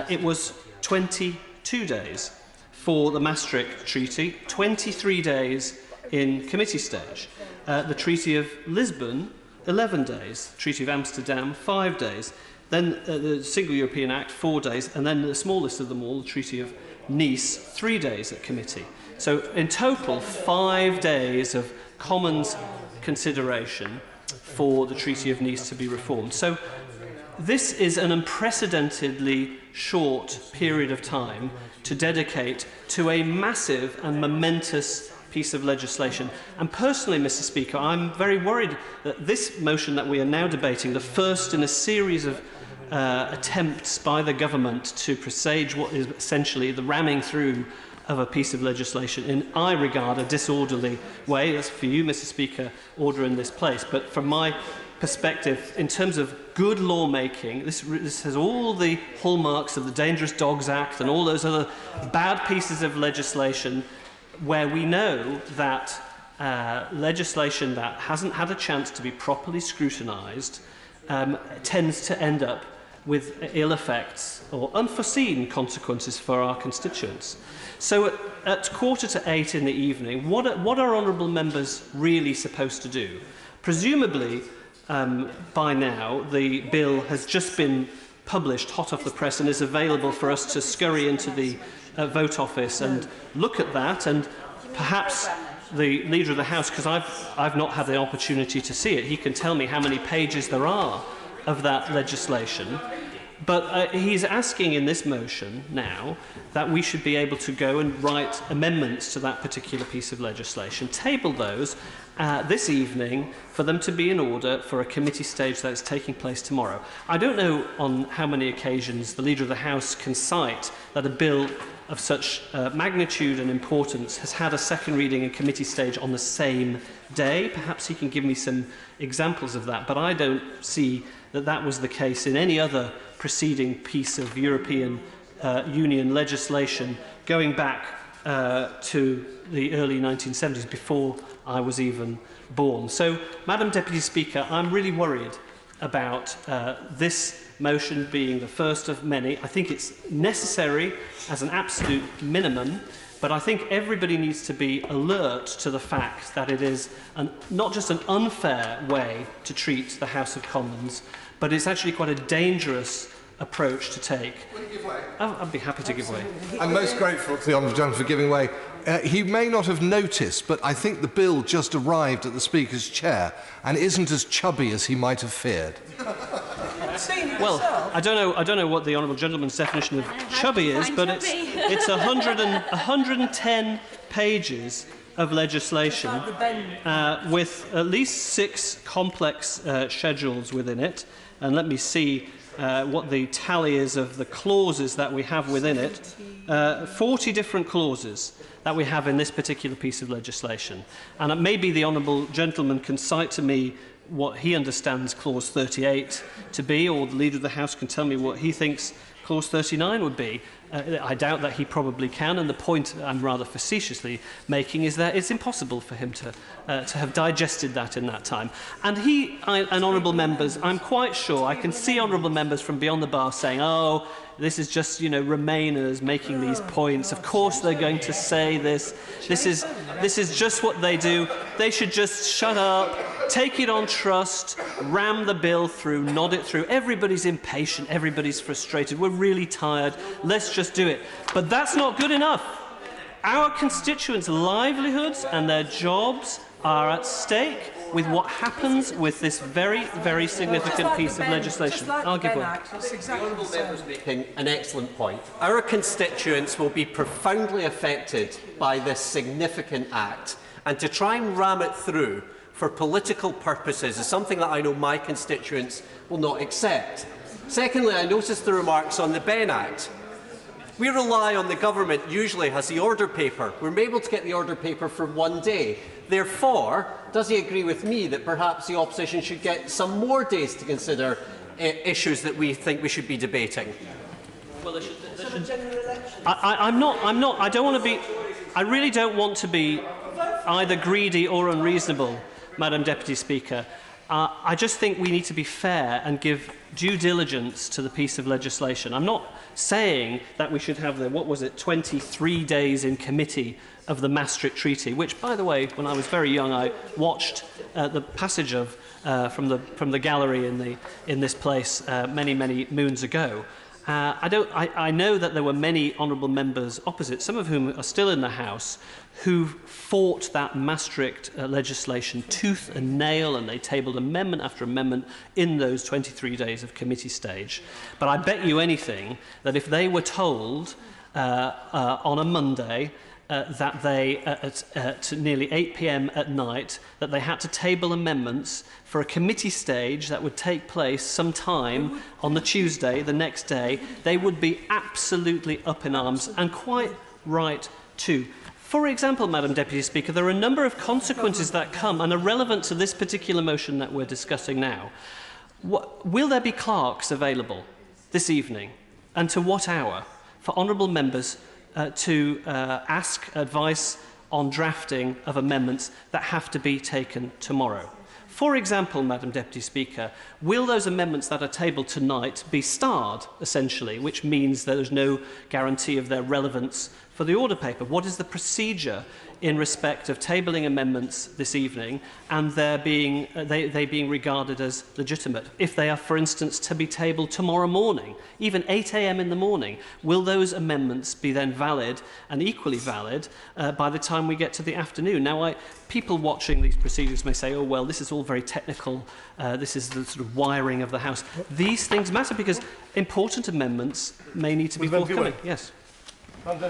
it was 22 days for the Maastricht Treaty, 23 days in committee stage. The Treaty of Lisbon, 11 days. The Treaty of Amsterdam, 5 days. Then the Single European Act, 4 days. And then the smallest of them all, the Treaty of Nice, 3 days at committee. So in total, 5 days of Commons consideration for the Treaty of Nice to be reformed. So this is an unprecedentedly short period of time to dedicate to a massive and momentous piece of legislation. And personally, Mr. Speaker, I'm very worried that this motion that we are now debating, the first in a series of attempts by the government to presage what is essentially the ramming through of a piece of legislation in, I regard, a disorderly way. That's for you, Mr. Speaker, order in this place. But from my perspective, in terms of good lawmaking, this has all the hallmarks of the Dangerous Dogs Act and all those other bad pieces of legislation where we know that legislation that hasn't had a chance to be properly scrutinised tends to end up with ill effects or unforeseen consequences for our constituents. So at 7:45 in the evening, what are honourable members really supposed to do? Presumably, by now, the bill has just been published hot off the press and is available for us to scurry into the vote office and look at that, and perhaps the Leader of the House, because I've not had the opportunity to see it, he can tell me how many pages there are of that legislation. But he's asking in this motion now that we should be able to go and write amendments to that particular piece of legislation, table those this evening for them to be in order for a committee stage that is taking place tomorrow. I don't know on how many occasions the Leader of the House can cite that a bill of such magnitude and importance has had a second reading and committee stage on the same day. Perhaps he can give me some examples of that, but I don't see that that was the case in any other preceding piece of European Union legislation going back to the early 1970s, before I was even born. So, Madam Deputy Speaker, I'm really worried about this motion being the first of many. I think it's necessary as an absolute minimum, but I think everybody needs to be alert to the fact that it is not just an unfair way to treat the House of Commons, but it's actually quite a dangerous approach to take. I'd be happy to give way. I'm most grateful to the Honourable Gentleman for giving way. He may not have noticed, but I think the bill just arrived at the Speaker's chair and isn't as chubby as he might have feared. Well, I don't know what the Honourable Gentleman's definition of chubby is, but it's 110 pages of legislation with at least 6 complex schedules within it. And let me see what the tally is of the clauses that we have within it. 40 different clauses that we have in this particular piece of legislation. And maybe the Honourable Gentleman can cite to me what he understands Clause 38 to be, or the Leader of the House can tell me what he thinks Clause 39 would be. I doubt that he probably can, and the point I'm rather facetiously making is that it's impossible for him to have digested that in that time. And and honourable members, I'm quite sure, I can see honourable members from beyond the bar saying, oh, this is just, Remainers making these points. Of course they're going to say this. This is just what they do. They should just shut up, take it on trust, ram the bill through, nod it through. Everybody's impatient, everybody's frustrated, we're really tired, let's just do it. But that's not good enough. Our constituents' livelihoods and their jobs are at stake with what happens with this very, very significant piece of legislation. I'll give way. The honourable member is making an excellent point. Our constituents will be profoundly affected by this significant act, and to try and ram it through for political purposes is something that I know my constituents will not accept. Secondly, I noticed the remarks on the Benn Act. We rely on the government usually has the order paper. We're able to get the order paper for one day. Therefore, does he agree with me that perhaps the opposition should get some more days to consider issues that we think we should be debating? Well, I don't want to be. I really don't want to be either greedy or unreasonable, Madam Deputy Speaker. I just think we need to be fair and give due diligence to the piece of legislation. I'm not saying that we should have 23 days in committee of the Maastricht Treaty, which, by the way, when I was very young, I watched the passage of from the gallery in this place many moons ago. I know that there were many honourable members opposite, some of whom are still in the House, who fought that Maastricht legislation tooth and nail, and they tabled amendment after amendment in those 23 days of committee stage. But I bet you anything that if they were told on a Monday that they, at nearly 8 p.m. at night, that they had to table amendments for a committee stage that would take place sometime on the Tuesday, the next day, they would be absolutely up in arms, and quite right too. For example, Madam Deputy Speaker, there are a number of consequences that come and are relevant to this particular motion that we're discussing now. Will there be clerks available this evening, and to what hour, for honourable members to ask advice on drafting of amendments that have to be taken tomorrow? For example, Madam Deputy Speaker, will those amendments that are tabled tonight be starred, essentially, which means that there's no guarantee of their relevance for the order paper? What is the procedure in respect of tabling amendments this evening and they being regarded as legitimate? If they are, for instance, to be tabled tomorrow morning, even 8 a.m. in the morning, will those amendments be then valid and equally valid by the time we get to the afternoon? Now, people watching these proceedings may say, oh, well, this is all very technical, this is the sort of wiring of the House. These things matter because important amendments may need to be forthcoming. Yes.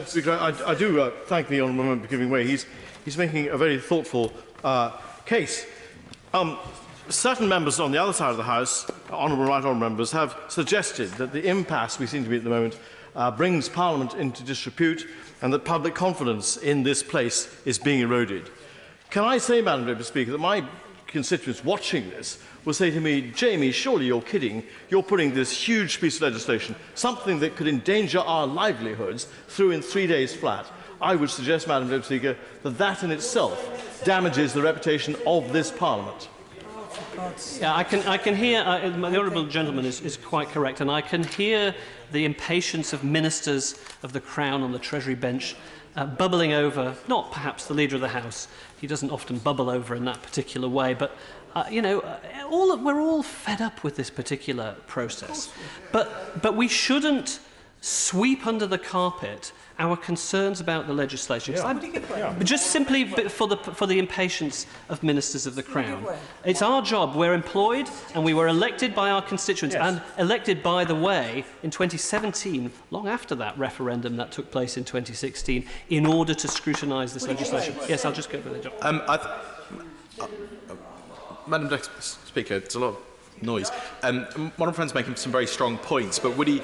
Speaker, I do thank the honourable member for giving way. He's making a very thoughtful case. Certain members on the other side of the House, honourable members, have suggested that the impasse we seem to be at the moment brings Parliament into disrepute and that public confidence in this place is being eroded. Can I say, Madam Deputy Speaker, that my constituents watching this will say to me, Jamie, surely you're kidding. You're putting this huge piece of legislation, something that could endanger our livelihoods, through in 3 days flat. I would suggest, Madam Deputy Speaker, that that in itself damages the reputation of this Parliament. Yeah, I can hear, the honourable gentleman is quite correct, and I can hear the impatience of ministers of the Crown on the Treasury bench bubbling over, not perhaps the Leader of the House. He doesn't often bubble over in that particular way, but we're all fed up with this particular process. But we shouldn't sweep under the carpet our concerns about the legislation. Just simply for the impatience of ministers of the Crown. It's our job. We're employed and we were elected by our constituents, and elected, by the way, in 2017, long after that referendum that took place in 2016, in order to scrutinise this legislation. Yes, I'll just go for the job. Madam Deputy Speaker, it's a lot of noise. One of my friends making some very strong points, but would he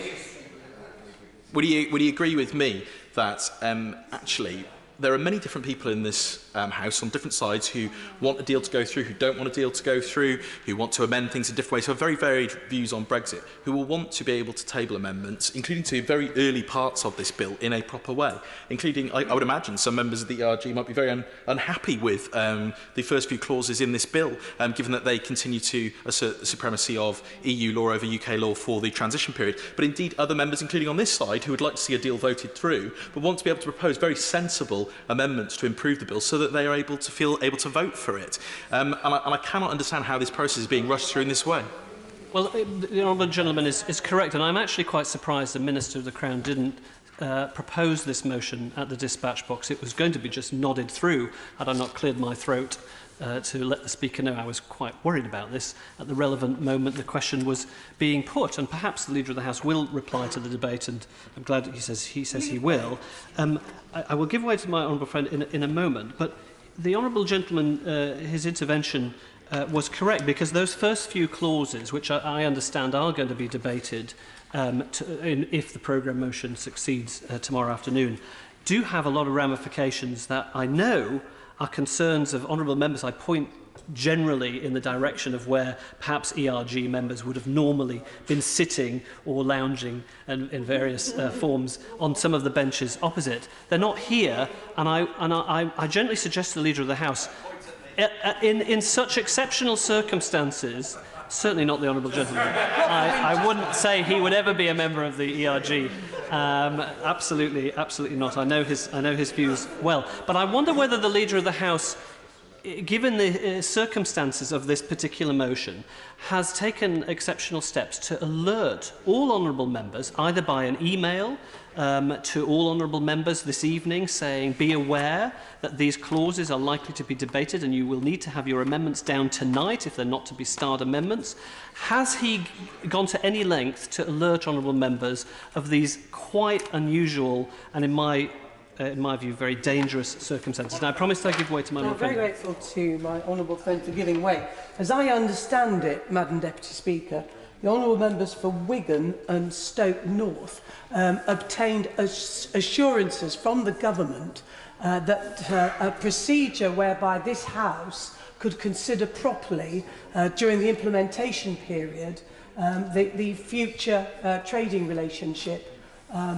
agree with me that actually there are many different people in this House on different sides who want a deal to go through, who don't want a deal to go through, who want to amend things in different ways, who have very varied views on Brexit, who will want to be able to table amendments, including to very early parts of this bill in a proper way, including, I would imagine, some members of the ERG might be very unhappy with the first few clauses in this bill, given that they continue to assert the supremacy of EU law over UK law for the transition period. But indeed, other members, including on this side, who would like to see a deal voted through, but want to be able to propose very sensible amendments to improve the bill so that they are able to feel able to vote for it. And I cannot understand how this process is being rushed through in this way. Well, the honourable gentleman is correct, and I'm actually quite surprised the Minister of the Crown didn't propose this motion at the dispatch box. It was going to be just nodded through had I not cleared my throat to let the Speaker know I was quite worried about this at the relevant moment the question was being put. And perhaps the Leader of the House will reply to the debate, and I'm glad that he says he will. I will give way to my honourable friend in a moment, but the honourable gentleman, his intervention was correct, because those first few clauses, which I understand are going to be debated if the programme motion succeeds tomorrow afternoon, do have a lot of ramifications that I know are concerns of honourable members. I point generally in the direction of where perhaps ERG members would have normally been sitting or lounging in various forms on some of the benches opposite. They're not here, and I gently suggest to the Leader of the House, in such exceptional circumstances, certainly not the honourable gentleman. I wouldn't say he would ever be a member of the ERG. Absolutely not. I know his views well. But I wonder whether the Leader of the House, given the circumstances of this particular motion, has taken exceptional steps to alert all honourable members, either by an email to all honourable members this evening saying, be aware that these clauses are likely to be debated and you will need to have your amendments down tonight if they're not to be starred amendments. Has he gone to any length to alert honourable members of these quite unusual and, in my view, very dangerous circumstances? Now, I promised I'd give way to my honourable friend. I'm very grateful to my honourable friend for giving way. As I understand it, Madam Deputy Speaker, the honourable members for Wigan and Stoke North obtained assurances from the government that a procedure whereby this House could consider properly during the implementation period the future trading relationship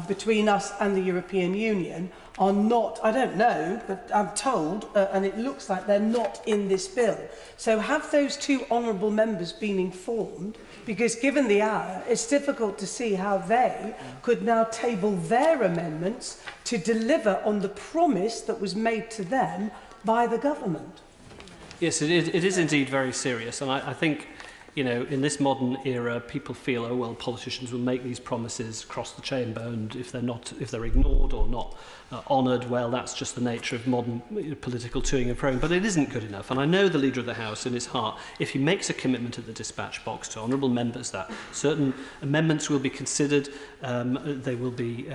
between us and the European Union are not, I don't know, but I'm told, and it looks like they're not in this bill. So have those two honourable members been informed? Because given the hour, it's difficult to see how they could now table their amendments to deliver on the promise that was made to them by the government. Yes, it is indeed very serious, and I think, you know, in this modern era, people feel, oh well, politicians will make these promises across the chamber, and if they're ignored or not honoured, well, that's just the nature of modern political toing and froing. But it isn't good enough, and I know the Leader of the House, in his heart, if he makes a commitment at the dispatch box to honourable members that certain amendments will be considered, they will be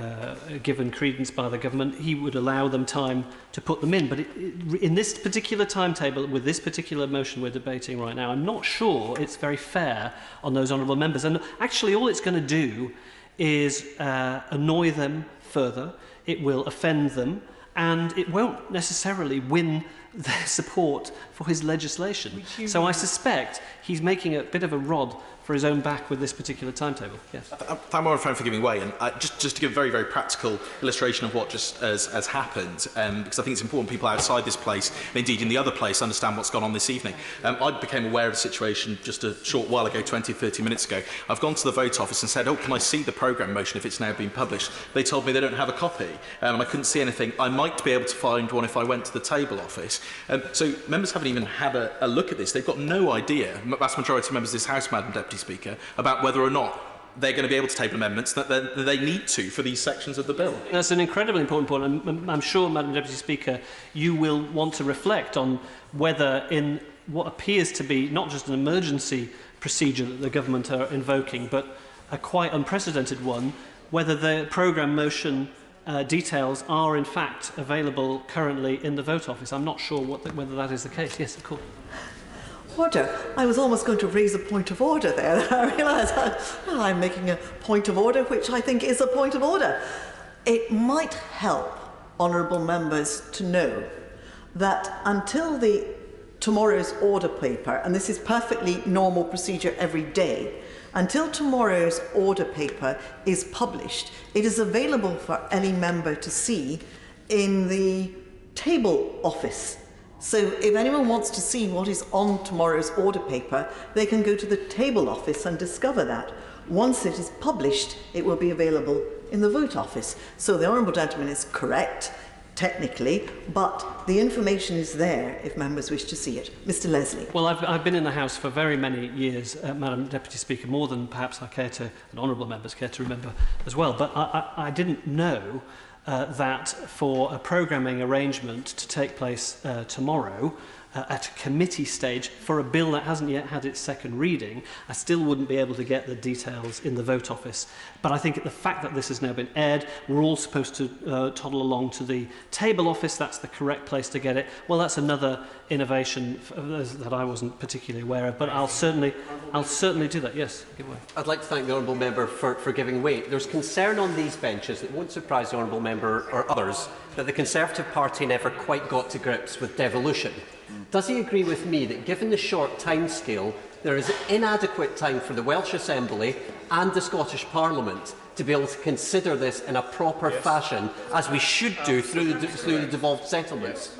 given credence by the government, he would allow them time to put them in. But in this particular timetable, with this particular motion we're debating right now, I'm not sure it's very fair on those honourable members. And actually, all it's going to do is annoy them further. It will offend them, and it won't necessarily win their support for his legislation. So I suspect he's making a bit of a rod for his own back with this particular timetable. Yes. Thank my friend for giving way, and just to give a very, very practical illustration of what just has happened, because I think it's important people outside this place, and indeed in the other place, understand what's gone on this evening. I became aware of the situation just a short while ago, 20 or 30 minutes ago. I've gone to the vote office and said, oh, can I see the programme motion if it's now been published? They told me they don't have a copy, and I couldn't see anything. I might be able to find one if I went to the table office. So members haven't even had a look at this. They've got no idea, the vast majority of members of this House, Madam Deputy Speaker, about whether or not they're going to be able to table amendments that they need to for these sections of the bill. That's an incredibly important point. I'm sure, Madam Deputy Speaker, you will want to reflect on whether in what appears to be not just an emergency procedure that the government are invoking, but a quite unprecedented one, whether the programme motion details are in fact available currently in the vote office. I'm not sure whether that is the case. Yes, of course. Order. I was almost going to raise a point of order there. I realise I'm making a point of order, which I think is a point of order. It might help honourable members to know that until tomorrow's order paper, and this is perfectly normal procedure every day, until tomorrow's order paper is published, it is available for any member to see in the table office. So if anyone wants to see what is on tomorrow's order paper, they can go to the table office and discover that. Once it is published, it will be available in the vote office. So the honourable gentleman is correct, technically, but the information is there if members wish to see it. Mr Leslie. Well, I've been in the House for very many years, Madam Deputy Speaker, more than perhaps I care to, and honourable members care to remember as well. But I didn't know that for a programming arrangement to take place tomorrow at a committee stage for a bill that hasn't yet had its second reading, I still wouldn't be able to get the details in the vote office. But I think the fact that this has now been aired, we're all supposed to toddle along to the table office. That's the correct place to get it. Well, that's another innovation that I wasn't particularly aware of, but I'll certainly do that. Yes, give way. I'd like to thank the honourable member for giving way. There's concern on these benches that won't surprise the honourable member or others that the Conservative Party never quite got to grips with devolution. Does he agree with me that, given the short timescale, there is inadequate time for the Welsh Assembly and the Scottish Parliament to be able to consider this in a proper fashion, as we should do through the devolved settlements?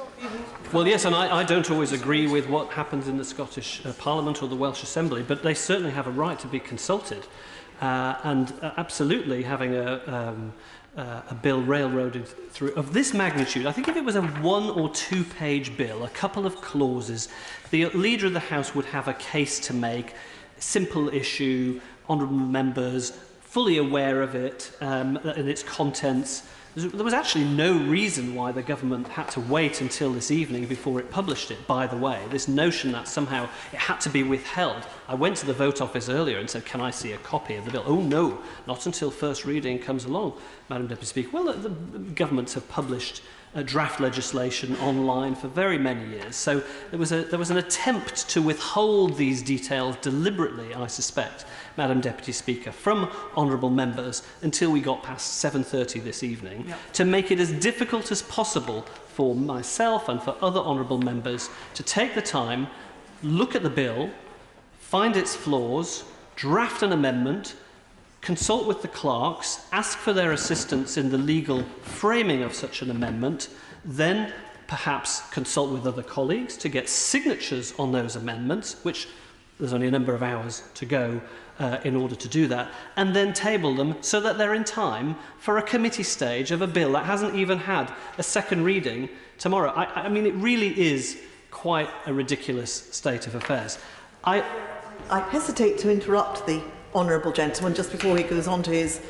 Well, yes, and I don't always agree with what happens in the Scottish Parliament or the Welsh Assembly, but they certainly have a right to be consulted. And absolutely having a bill railroaded through of this magnitude. I think if it was a 1 or 2 page bill, a couple of clauses, the Leader of the House would have a case to make, simple issue, honourable members, fully aware of it and its contents. There was actually no reason why the government had to wait until this evening before it published it, by the way. This notion that somehow it had to be withheld. I went to the vote office earlier and said, can I see a copy of the bill? Oh, no, not until first reading comes along, Madam Deputy Speaker. Well, the governments have published draft legislation online for very many years. So there was an attempt to withhold these details deliberately, I suspect, Madam Deputy Speaker, from honourable members until we got past 7:30 this evening, to make it as difficult as possible for myself and for other honourable members to take the time, look at the bill, find its flaws, draft an amendment, consult with the clerks, ask for their assistance in the legal framing of such an amendment, then perhaps consult with other colleagues to get signatures on those amendments, which there's only a number of hours to go in order to do that, and then table them so that they're in time for a committee stage of a bill that hasn't even had a second reading tomorrow. I mean, it really is quite a ridiculous state of affairs. I hesitate to interrupt the honourable gentleman just before he goes on to his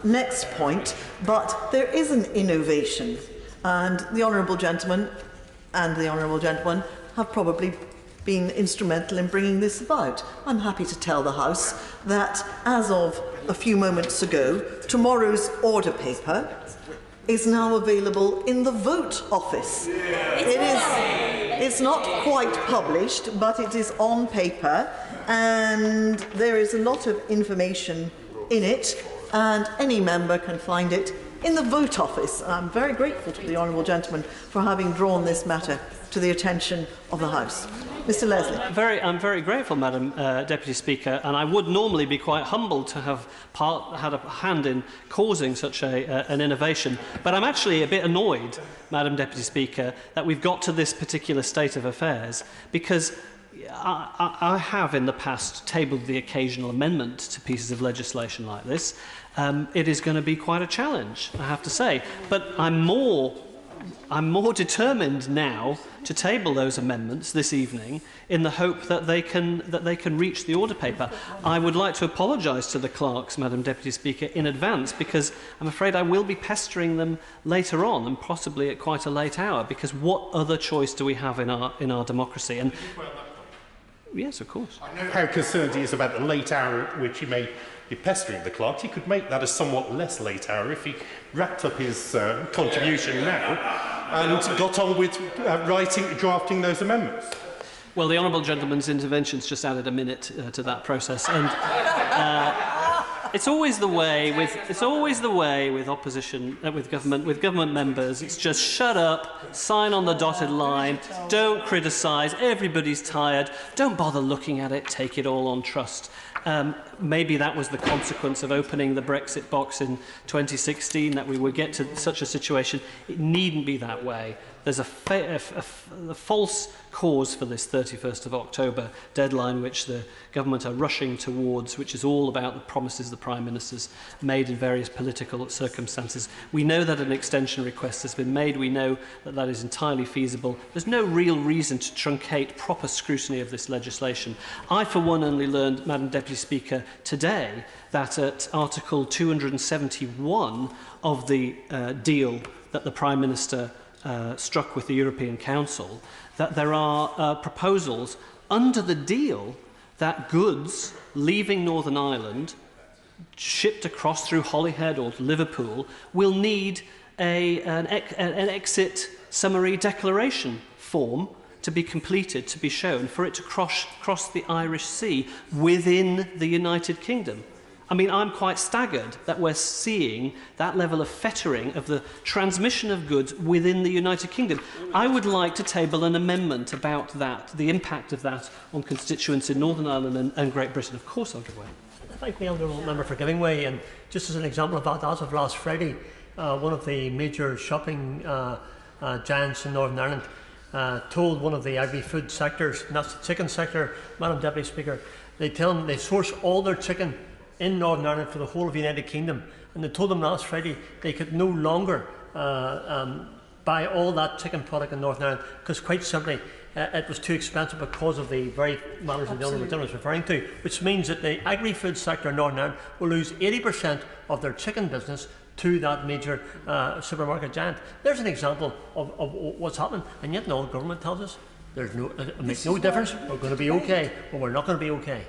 next point, but there is an innovation, and the honourable gentleman and the honourable gentleman have probably been instrumental in bringing this about. I'm happy to tell the House that as of a few moments ago, tomorrow's order paper is now available in the vote office. It's not quite published, but it is on paper, and there is a lot of information in it, and any member can find it in the vote office. I'm very grateful to the honourable gentleman for having drawn this matter to the attention of the House. Mr Leslie. I'm very grateful, Madam Deputy Speaker, and I would normally be quite humbled to have had a hand in causing such an innovation. But I'm actually a bit annoyed, Madam Deputy Speaker, that we've got to this particular state of affairs, because I have in the past tabled the occasional amendment to pieces of legislation like this. It is going to be quite a challenge, I have to say. But I'm more determined now to table those amendments this evening in the hope that they can reach the order paper. I would like to apologise to the clerks, Madam Deputy Speaker, in advance, because I'm afraid I will be pestering them later on, and possibly at quite a late hour, because what other choice do we have in our democracy? And yes, of course. I know how concerned he is about the late hour at which he may be pestering the clerks. He could make that a somewhat less late hour if he wrapped up his contribution now and got on with drafting those amendments. Well, the honourable gentleman's intervention's just added a minute to that process, and It's always the way with opposition, with government members. It's just shut up, sign on the dotted line, don't criticise. Everybody's tired. Don't bother looking at it. Take it all on trust. Maybe that was the consequence of opening the Brexit box in 2016, that we would get to such a situation. It needn't be that way. There's a false cause for this 31st of October deadline, which the government are rushing towards, which is all about the promises the Prime Minister's made in various political circumstances. We know that an extension request has been made. We know that that is entirely feasible. There's no real reason to truncate proper scrutiny of this legislation. I, for one, only learned, Madam Deputy Speaker, today that at Article 271 of the deal that the Prime Minister struck with the European Council, that there are proposals under the deal that goods leaving Northern Ireland, shipped across through Holyhead or Liverpool, will need an exit summary declaration form to be completed, to be shown, for it to cross the Irish Sea within the United Kingdom. I mean, I'm quite staggered that we're seeing that level of fettering of the transmission of goods within the United Kingdom. I would like to table an amendment about that, the impact of that on constituents in Northern Ireland and Great Britain. Of course I'll give way. Thank the honourable member for giving way. And just as an example of that, as of last Friday, one of the major shopping giants in Northern Ireland told one of the agri-food sectors, and that's the chicken sector, Madam Deputy Speaker, they tell them they source all their chicken in Northern Ireland for the whole of the United Kingdom, and they told them last Friday they could no longer buy all that chicken product in Northern Ireland because, quite simply, it was too expensive because of the very matters that the Honourable Gentleman was referring to, which means that the agri-food sector in Northern Ireland will lose 80% of their chicken business to that major supermarket giant. There's an example of what's happening, and yet no, government tells us it makes no difference, we're going to be okay, but we're not going to be okay.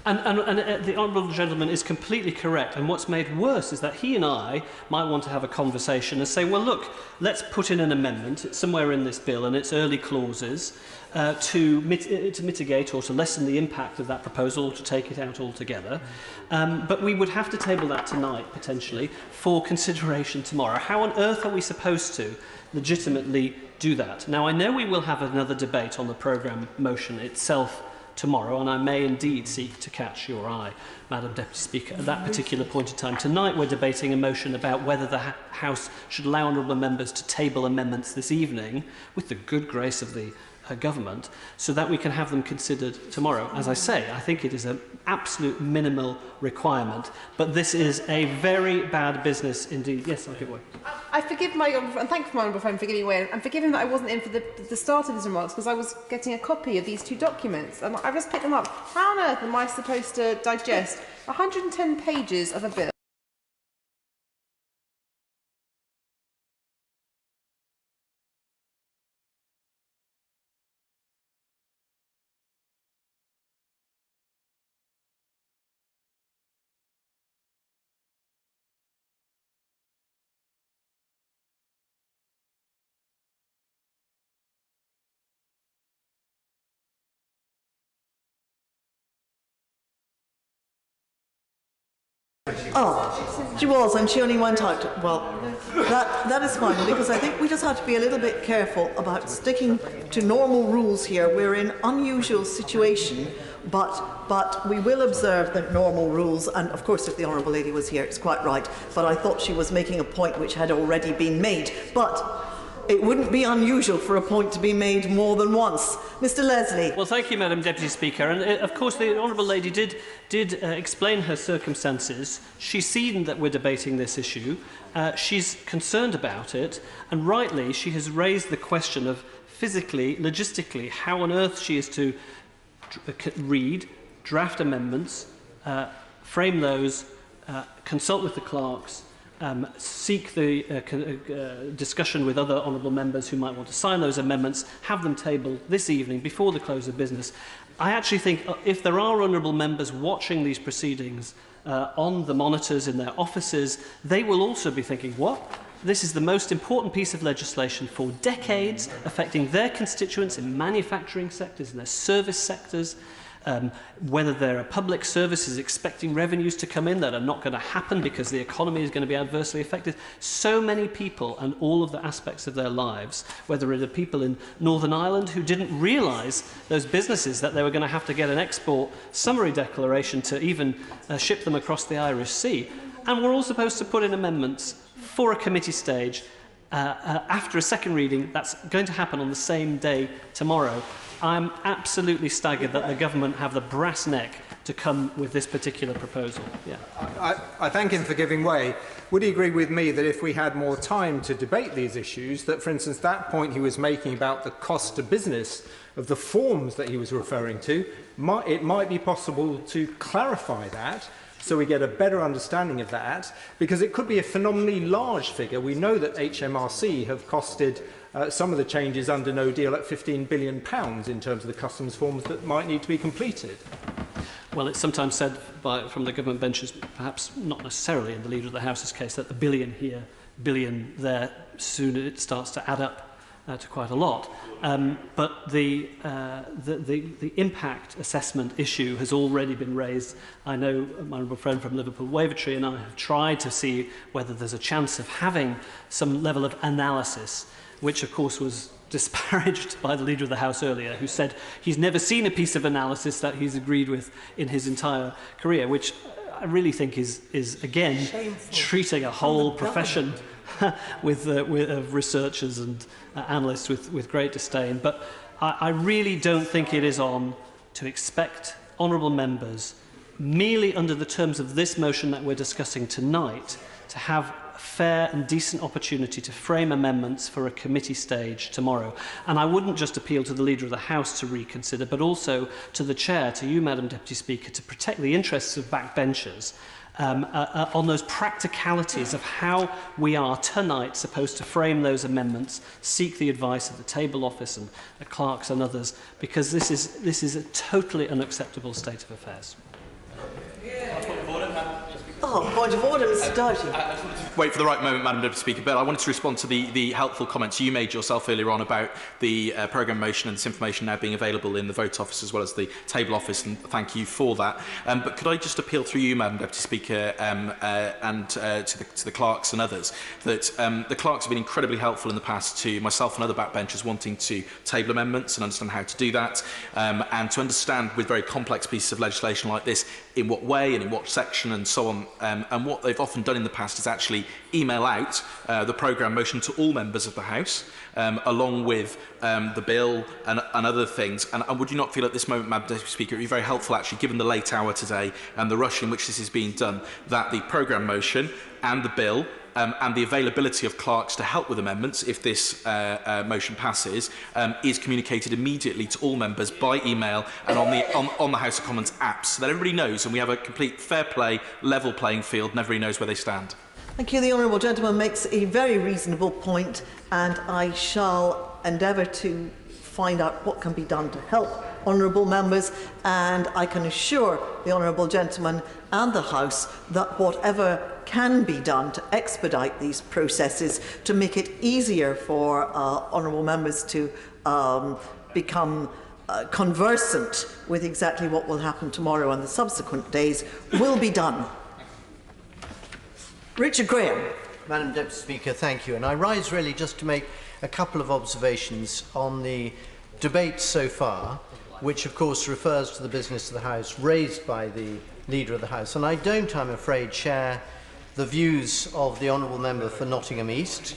And the Honourable Gentleman is completely correct. And what's made worse is that he and I might want to have a conversation and say, well, look, let's put in an amendment somewhere in this bill and its early clauses to mitigate or to lessen the impact of that proposal, or to take it out altogether. But we would have to table that tonight, potentially, for consideration tomorrow. How on earth are we supposed to legitimately do that? Now, I know we will have another debate on the programme motion itself tomorrow, and I may indeed seek to catch your eye, Madam Deputy Speaker, at that particular point in time. Tonight we're debating a motion about whether the House should allow honourable members to table amendments this evening, with the good grace of the government, so that we can have them considered tomorrow. As I say, I think it is an absolute minimal requirement, but this is a very bad business indeed. Yes, I'll give way. I forgive my, and thank you, my honourable friend, for giving way. And forgive him that I wasn't in for the start of his remarks, because I was getting a copy of these two documents, and I just picked them up. How on earth am I supposed to digest 110 pages of a bill? Oh, she was, and she only went out. Well, that is fine, because I think we just have to be a little bit careful about sticking to normal rules here. We're in an unusual situation, but we will observe the normal rules. And of course, if the Honourable Lady was here, it's quite right. But I thought she was making a point which had already been made. But it wouldn't be unusual for a point to be made more than once. Mr. Leslie. Well, thank you, Madam Deputy Speaker. And of course, the Honourable Lady did explain her circumstances. She's seen that we're debating this issue. She's concerned about it, and rightly, she has raised the question of physically, logistically, how on earth she is to read, draft amendments, frame those, consult with the clerks, seek the discussion with other honourable members who might want to sign those amendments, have them tabled this evening before the close of business. I actually think if there are honourable members watching these proceedings on the monitors in their offices, they will also be thinking, what? This is the most important piece of legislation for decades, affecting their constituents in manufacturing sectors and their service sectors. whether there are public services expecting revenues to come in that are not going to happen because the economy is going to be adversely affected. So many people and all of the aspects of their lives, whether it are people in Northern Ireland who didn't realise, those businesses, that they were going to have to get an export summary declaration to even ship them across the Irish Sea. And we're all supposed to put in amendments for a committee stage after a second reading. That's going to happen on the same day tomorrow. I'm absolutely staggered that the government have the brass neck to come with this particular proposal. Yeah. I thank him for giving way. Would he agree with me that if we had more time to debate these issues, that, for instance, that point he was making about the cost to business of the forms that he was referring to, it might be possible to clarify that so we get a better understanding of that, because it could be a phenomenally large figure. We know that HMRC have costed some of the changes under no deal at £15 billion in terms of the customs forms that might need to be completed. Well, it's sometimes said from the government benches, perhaps not necessarily in the Leader of the House's case, that the billion here, billion there, soon it starts to add up to quite a lot. But the impact assessment issue has already been raised. I know my honourable friend from Liverpool Wavertree and I have tried to see whether there's a chance of having some level of analysis, which of course was disparaged by the Leader of the House earlier, who said he's never seen a piece of analysis that he's agreed with in his entire career, which I really think is again, shameful. Treating a whole profession with researchers and analysts with great disdain. But I really don't think it is on to expect honourable members, merely under the terms of this motion that we're discussing tonight, to have a fair and decent opportunity to frame amendments for a committee stage tomorrow. And I wouldn't just appeal to the Leader of the House to reconsider, but also to the Chair, to you, Madam Deputy Speaker, to protect the interests of backbenchers on those practicalities of how we are tonight supposed to frame those amendments, seek the advice of the Table Office and the clerks and others, because this is a totally unacceptable state of affairs. Oh, point of order, Mr. Doughty. Wait for the right moment, Madam Deputy Speaker, but I wanted to respond to the helpful comments you made yourself earlier on about the programme motion and this information now being available in the Vote Office as well as the Table Office, and thank you for that. But could I just appeal through you, Madam Deputy Speaker, and to the clerks and others, that the clerks have been incredibly helpful in the past to myself and other backbenchers wanting to table amendments and understand how to do that, and to understand with very complex pieces of legislation like this in what way and in what section and so on. And what they've often done in the past is actually email out the programme motion to all members of the House, along with the bill and other things. And would you not feel at this moment, Madam Deputy Speaker, it would be very helpful, actually, given the late hour today and the rush in which this is being done, that the programme motion and the bill and the availability of clerks to help with amendments, if this motion passes, is communicated immediately to all members by email and on the House of Commons app, so that everybody knows and we have a complete fair play, level playing field and everybody knows where they stand. Thank you. The honourable gentleman makes a very reasonable point, and I shall endeavour to find out what can be done to help honourable members, and I can assure the honourable gentleman and the House that whatever can be done to expedite these processes, to make it easier for honourable members to become conversant with exactly what will happen tomorrow and the subsequent days, will be done. Richard Graham. Madam Deputy Speaker, thank you. And I rise really just to make a couple of observations on the debate so far, which of course refers to the business of the House raised by the Leader of the House. And I don't, I'm afraid, share the views of the Honourable Member for Nottingham East,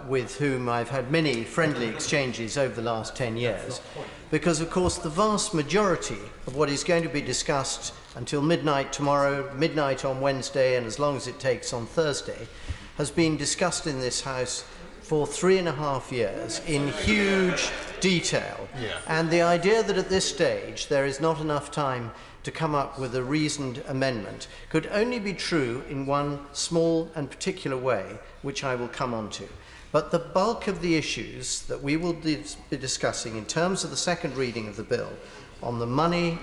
with whom I've had many friendly exchanges over the last 10 years, because of course the vast majority of what is going to be discussed until midnight tomorrow, midnight on Wednesday, and as long as it takes on Thursday, has been discussed in this House for 3.5 years in huge detail. Yeah. And the idea that at this stage there is not enough time to come up with a reasoned amendment could only be true in one small and particular way, which I will come on to. But the bulk of the issues that we will be discussing in terms of the second reading of the bill on the money,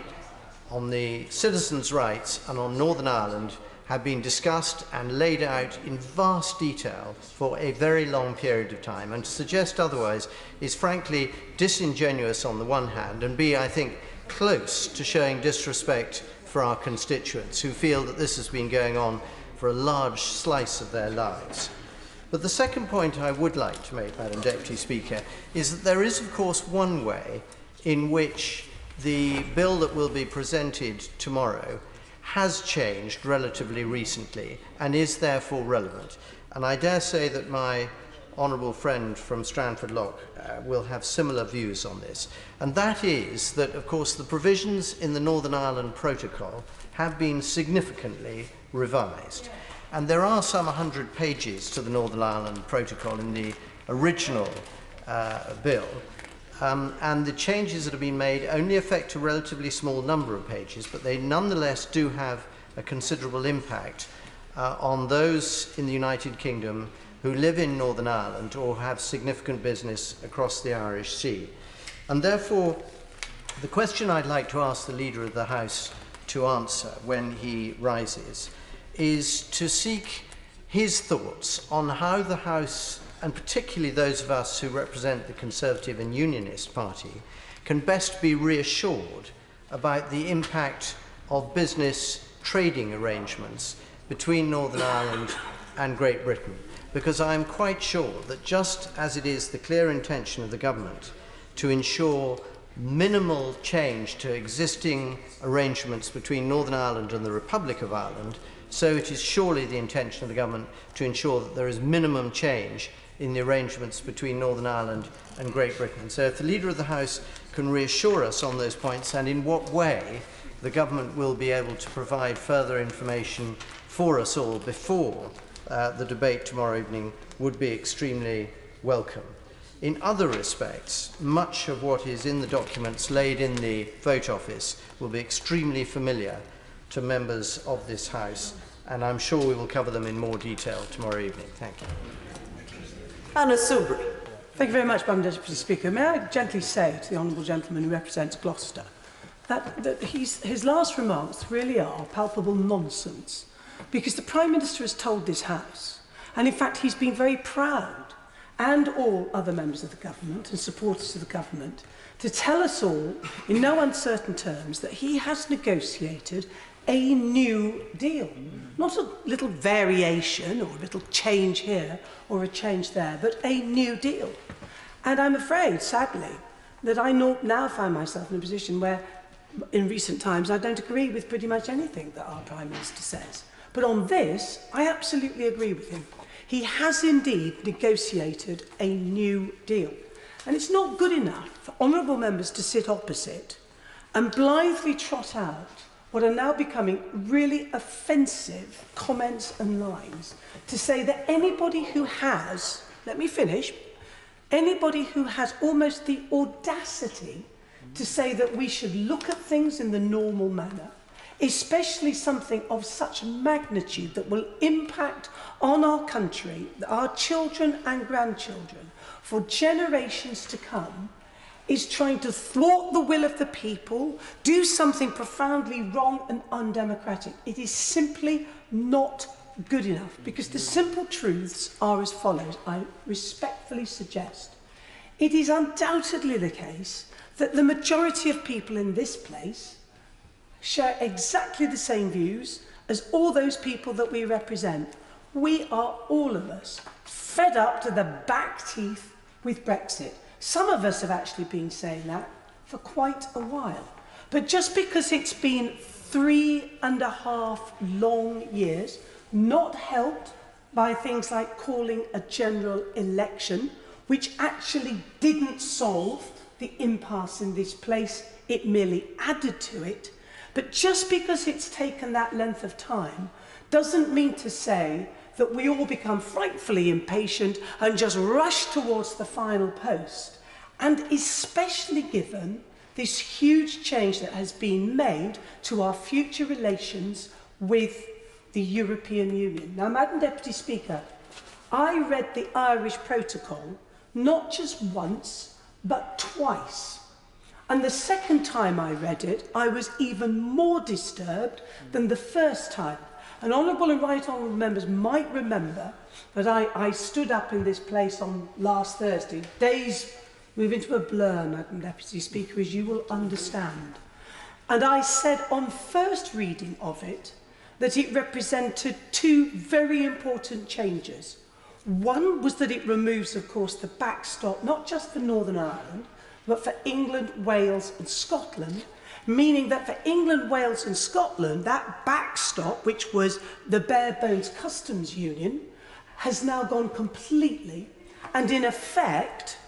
on the citizens' rights and on Northern Ireland have been discussed and laid out in vast detail for a very long period of time. And to suggest otherwise is frankly disingenuous on the one hand, and B, I think, close to showing disrespect for our constituents who feel that this has been going on for a large slice of their lives. But the second point I would like to make, Madam Deputy Speaker, is that there is, of course, one way in which the bill that will be presented tomorrow has changed relatively recently and is therefore relevant. And I dare say that my honourable friend from Strandford Lough will have similar views on this. And that is that, of course, the provisions in the Northern Ireland Protocol have been significantly revised. And there are some 100 pages to the Northern Ireland Protocol in the original bill. And the changes that have been made only affect a relatively small number of pages, but they nonetheless do have a considerable impact on those in the United Kingdom who live in Northern Ireland or have significant business across the Irish Sea. And therefore, the question I'd like to ask the Leader of the House to answer when he rises is to seek his thoughts on how the House, and particularly those of us who represent the Conservative and Unionist Party, can best be reassured about the impact of business trading arrangements between Northern Ireland and Great Britain. Because I am quite sure that just as it is the clear intention of the government to ensure minimal change to existing arrangements between Northern Ireland and the Republic of Ireland, so it is surely the intention of the government to ensure that there is minimum change in the arrangements between Northern Ireland and Great Britain. So if the Leader of the House can reassure us on those points and in what way the government will be able to provide further information for us all before the debate tomorrow evening, would be extremely welcome. In other respects, much of what is in the documents laid in the vote office will be extremely familiar to members of this House, and I'm sure we will cover them in more detail tomorrow evening. Thank you. Anna Soubry. Thank you very much, Madam Deputy Speaker. May I gently say to the honourable gentleman who represents Gloucester that his last remarks really are palpable nonsense, because the Prime Minister has told this House, and in fact he's been very proud, and all other members of the government and supporters of the government, to tell us all in no uncertain terms that he has negotiated a new deal. Not a little variation or a little change here or a change there, but a new deal. And I'm afraid, sadly, that I now find myself in a position where, in recent times, I don't agree with pretty much anything that our Prime Minister says. But on this, I absolutely agree with him. He has indeed negotiated a new deal. And it's not good enough for honourable members to sit opposite and blithely trot out what are now becoming really offensive comments and lines to say that anybody who has, let me finish, anybody who has almost the audacity to say that we should look at things in the normal manner, especially something of such magnitude that will impact on our country, our children and grandchildren, for generations to come, is trying to thwart the will of the people, do something profoundly wrong and undemocratic. It is simply not good enough, because the simple truths are as follows. I respectfully suggest it is undoubtedly the case that the majority of people in this place share exactly the same views as all those people that we represent. We are, all of us, fed up to the back teeth with Brexit. Some of us have actually been saying that for quite a while. But just because it's been 3.5 long years, not helped by things like calling a general election, which actually didn't solve the impasse in this place, it merely added to it. But just because it's taken that length of time doesn't mean to say that we all become frightfully impatient and just rush towards the final post. And especially given this huge change that has been made to our future relations with the European Union. Now, Madam Deputy Speaker, I read the Irish Protocol not just once, but twice. And the second time I read it, I was even more disturbed than the first time. And honourable and right honourable members might remember that I stood up in this place on last Thursday. Days move into a blur, Madam Deputy Speaker, as you will understand. And I said on first reading of it that it represented two very important changes. One was that it removes, of course, the backstop, not just for Northern Ireland, but for England, Wales and Scotland, meaning that for England, Wales and Scotland, that backstop, which was the bare bones customs union, has now gone completely. And in effect,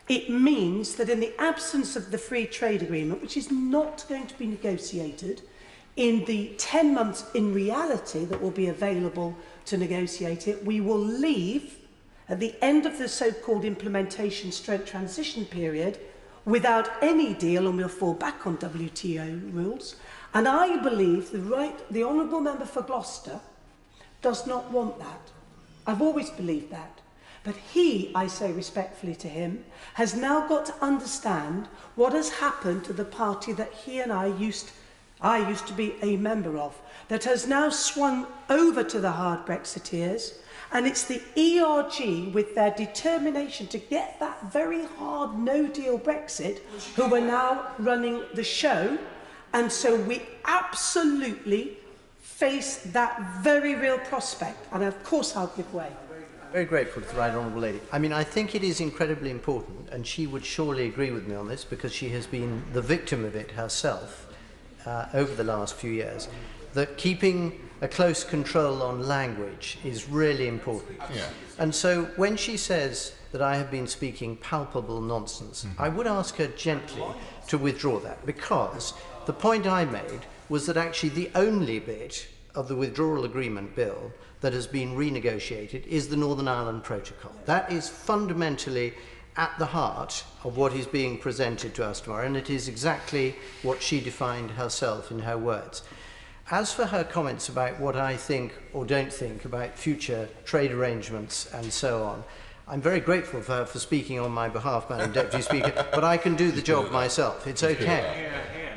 it means that in the absence of the free trade agreement, which is not going to be negotiated, in the 10 months in reality that will be available to negotiate it, we will leave at the end of the so-called implementation stroke transition period without any deal, and we'll fall back on WTO rules. And I believe the Honourable Member for Gloucester does not want that. I've always believed that. But he, I say respectfully to him, has now got to understand what has happened to the party that he and I used to be a member of, that has now swung over to the hard Brexiteers, and it's the ERG with their determination to get that very hard no-deal Brexit who are now running the show, and so we absolutely face that very real prospect, and of course I'll give way. Very grateful to the Right Honourable Lady. I mean, I think it is incredibly important, and she would surely agree with me on this because she has been the victim of it herself over the last few years, that keeping a close control on language is really important. Yeah. And so when she says that I have been speaking palpable nonsense, I would ask her gently to withdraw that, because the point I made was that actually the only bit of the withdrawal agreement bill that has been renegotiated is the Northern Ireland Protocol. That is fundamentally at the heart of what is being presented to us tomorrow, and it is exactly what she defined herself in her words. As for her comments about what I think or don't think about future trade arrangements and so on, I'm very grateful for her for speaking on my behalf, Madam Deputy Speaker, but I can do the job myself. It's okay.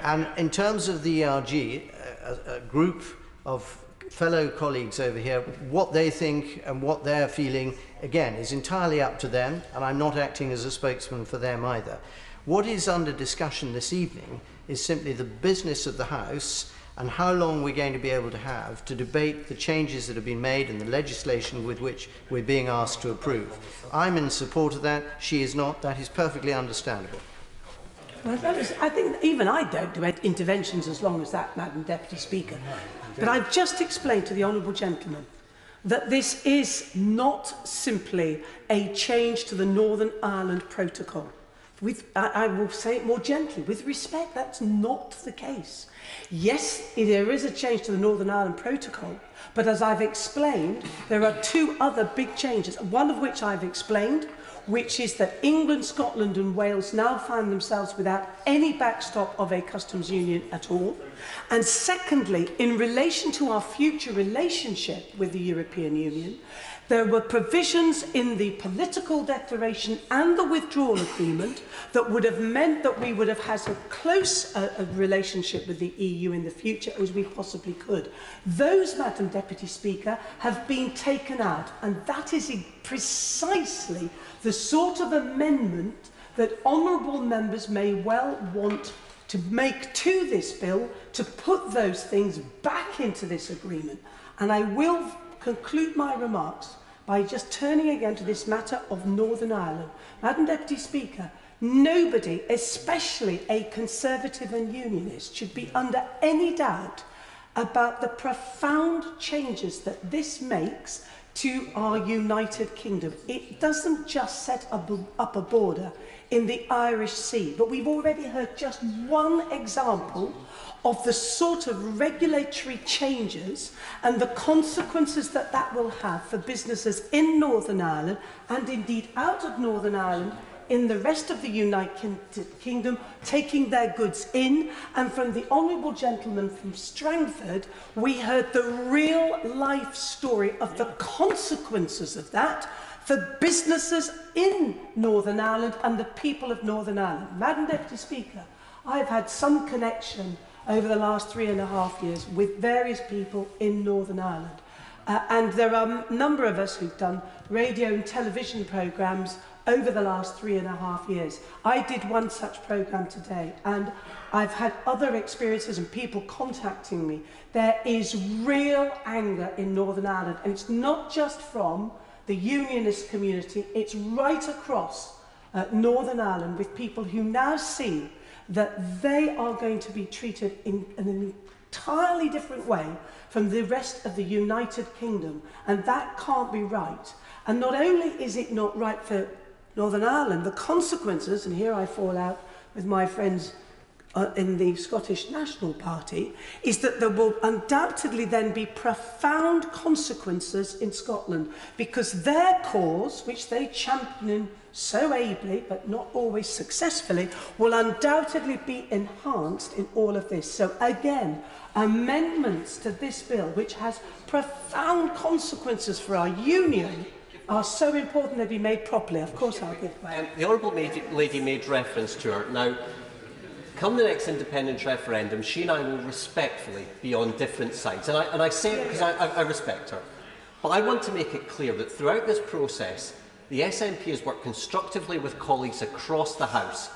And in terms of the ERG, a group of fellow colleagues over here, what they think and what they're feeling, again, is entirely up to them, and I'm not acting as a spokesman for them either. What is under discussion this evening is simply the business of the House and how long we're going to be able to have to debate the changes that have been made and the legislation with which we're being asked to approve. I'm in support of that. She is not. That is perfectly understandable. Well, I think even I don't do interventions as long as that, Madam Deputy Speaker. But I've just explained to the Honourable Gentleman that this is not simply a change to the Northern Ireland Protocol. I will say it more gently, with respect, that's not the case. Yes, there is a change to the Northern Ireland Protocol, but as I've explained, there are two other big changes, one of which I've explained, which is that England, Scotland and Wales now find themselves without any backstop of a customs union at all. And secondly, in relation to our future relationship with the European Union, there were provisions in the political declaration and the withdrawal agreement that would have meant that we would have had as close a relationship with the EU in the future as we possibly could. Those, Madam Deputy Speaker, have been taken out, and that is precisely the sort of amendment that honourable members may well want to make to this bill to put those things back into this agreement. And I will conclude my remarks by just turning again to this matter of Northern Ireland. Madam Deputy Speaker, nobody, especially a Conservative and Unionist, should be under any doubt about the profound changes that this makes to our United Kingdom. It doesn't just set up a border in the Irish Sea, but we've already heard just one example of the sort of regulatory changes and the consequences that that will have for businesses in Northern Ireland and indeed out of Northern Ireland in the rest of the United Kingdom, taking their goods in. And from the Honourable Gentleman from Strangford, we heard the real life story of the consequences of that for businesses in Northern Ireland and the people of Northern Ireland. Madam Deputy Speaker, I've had some connection over the last 3.5 years with various people in Northern Ireland. And there are a number of us who've done radio and television programmes over the last 3.5 years. I did one such programme today, and I've had other experiences and people contacting me. There is real anger in Northern Ireland, and it's not just from the unionist community, it's right across Northern Ireland, with people who now see that they are going to be treated in an entirely different way from the rest of the United Kingdom, and that can't be right. And not only is it not right for Northern Ireland, the consequences, and here I fall out with my friends in the Scottish National Party, is that there will undoubtedly then be profound consequences in Scotland, because their cause, which they champion so ably but not always successfully, will undoubtedly be enhanced in all of this. So again, amendments to this bill, which has profound consequences for our union, are so important they be made properly. Of course I'll give way. The Honourable Lady made reference to her. Now, come the next independence referendum, she and I will respectfully be on different sides. And I say it because I respect her. But I want to make it clear that throughout this process, the SNP has worked constructively with colleagues across the House.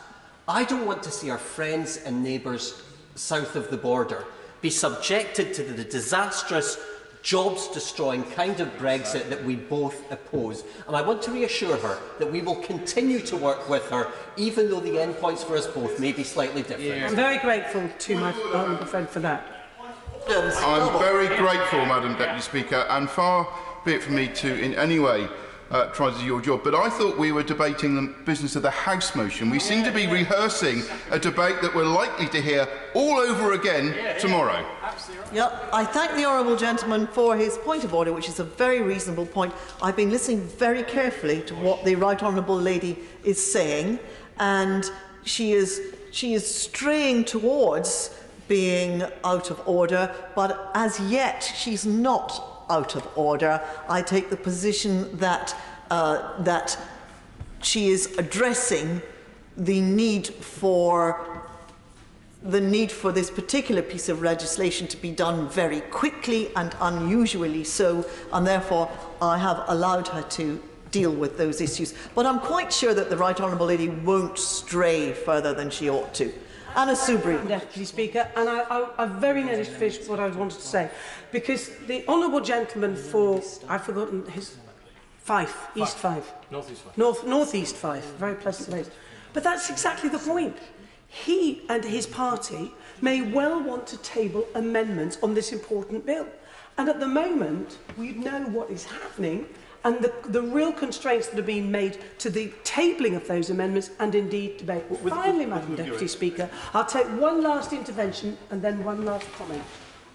I don't want to see our friends and neighbours south of the border be subjected to the disastrous, jobs-destroying kind of Brexit that we both oppose. And I want to reassure her that we will continue to work with her, even though the endpoints for us both may be slightly different. I'm very grateful to my honourable friend for that. I'm very grateful, Madam Deputy Speaker, and far be it from me to in any way try to do your job, but I thought we were debating the business of the House motion. We seem to be rehearsing a debate that we're likely to hear all over again tomorrow. Yep, I thank the honourable gentleman for his point of order, which is a very reasonable point. I've been listening very carefully to what the right honourable lady is saying, and she is straying towards being out of order, but as yet she's not out of order. I take the position that that she is addressing the need for this particular piece of legislation to be done very quickly and unusually so, and therefore I have allowed her to deal with those issues. But I'm quite sure that the right honourable lady won't stray further than she ought to. Anna Soubry. Deputy Speaker, and I've very nearly finished what I wanted to say, because the honourable gentleman for, I've forgotten his, Fife, East Fife. North-East Fife. North-East Fife, very pleasant place. But that's exactly the point. He and his party may well want to table amendments on this important bill. And at the moment, we know what is happening and the real constraints that are being made to the tabling of those amendments and indeed debate. Finally, Madam Deputy Speaker, I'll take one last intervention and then one last comment.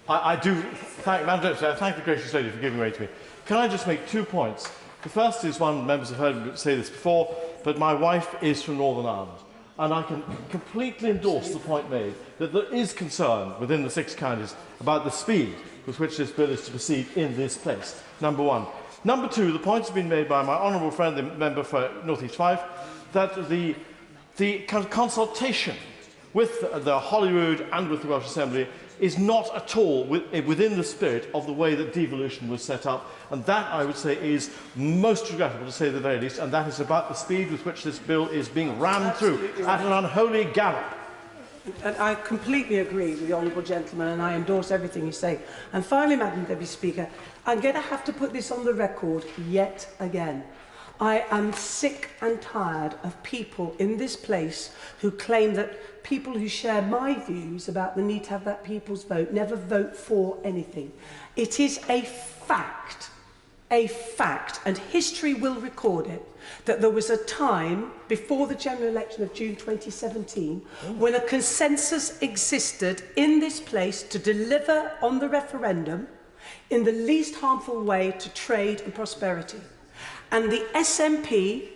I do thank, Madam Deputy, I thank the gracious lady for giving way to me. Can I just make 2 points? The first is, one, members have heard me say this before, but my wife is from Northern Ireland. And I can completely endorse the point made that there is concern within the 6 counties about the speed with which this bill is to proceed in this place, number one. Number two, the point has been made by my honourable friend, the member for North East Fife, that the consultation with the Holyrood and with the Welsh Assembly is not at all within the spirit of the way that devolution was set up, and that, I would say, is most regrettable, to say the very least, and that is about the speed with which this bill is being rammed through at an unholy gallop. And I completely agree with the honourable gentleman, and I endorse everything you say. And finally, Madam Deputy Speaker, I'm going to have to put this on the record yet again. I am sick and tired of people in this place who claim that people who share my views about the need to have that people's vote never vote for anything. It is a fact, and history will record it, that there was a time before the general election of June 2017 when a consensus existed in this place to deliver on the referendum in the least harmful way to trade and prosperity. And the SNP,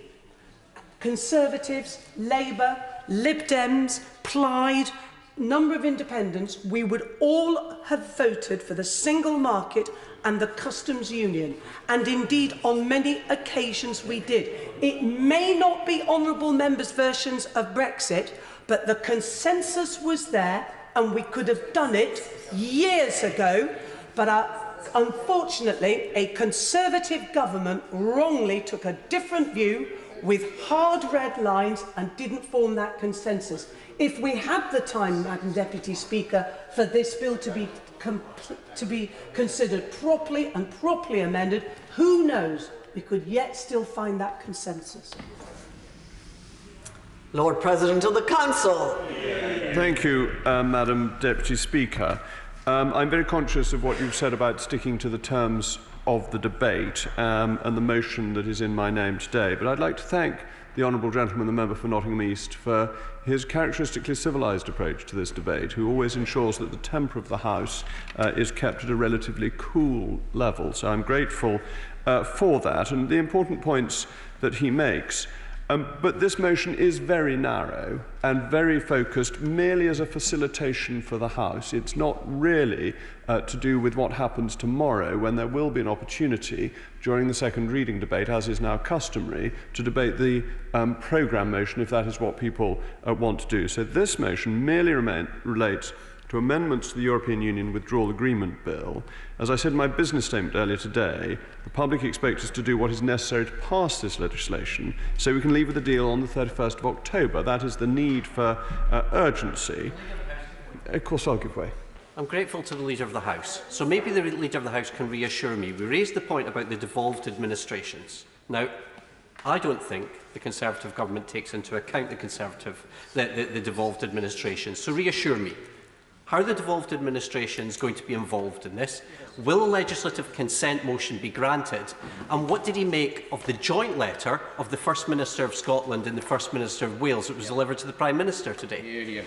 Conservatives, Labour, Lib Dems, Plaid, number of independents, we would all have voted for the single market and the customs union. And indeed, on many occasions we did. It may not be honourable members' versions of Brexit, but the consensus was there and we could have done it years ago. But unfortunately, a Conservative government wrongly took a different view, with hard red lines and didn't form that consensus. If we had the time, Madam Deputy Speaker, for this bill to be considered properly and properly amended, who knows, we could yet still find that consensus. Lord President of the Council. Thank you, Madam Deputy Speaker. I'm very conscious of what you've said about sticking to the terms of the debate and the motion that is in my name today, but I'd like to thank the honourable gentleman, the member for Nottingham East, for his characteristically civilised approach to this debate, who always ensures that the temper of the House is kept at a relatively cool level. So I'm grateful for that and the important points that he makes. But this motion is very narrow and very focused merely as a facilitation for the House. It's not really to do with what happens tomorrow, when there will be an opportunity during the second reading debate, as is now customary, to debate the programme motion if that is what people want to do. So this motion merely relates to amendments to the European Union Withdrawal Agreement Bill. As I said in my business statement earlier today, the public expects us to do what is necessary to pass this legislation so we can leave with a deal on the 31st of October. That is the need for urgency. Of course, I'll give way. I'm grateful to the Leader of the House. So maybe the Leader of the House can reassure me. We raised the point about the devolved administrations. Now, I don't think the Conservative government takes into account the devolved administrations. So reassure me. How are the devolved administrations going to be involved in this? Will a legislative consent motion be granted? And what did he make of the joint letter of the First Minister of Scotland and the First Minister of Wales that was delivered to the Prime Minister today?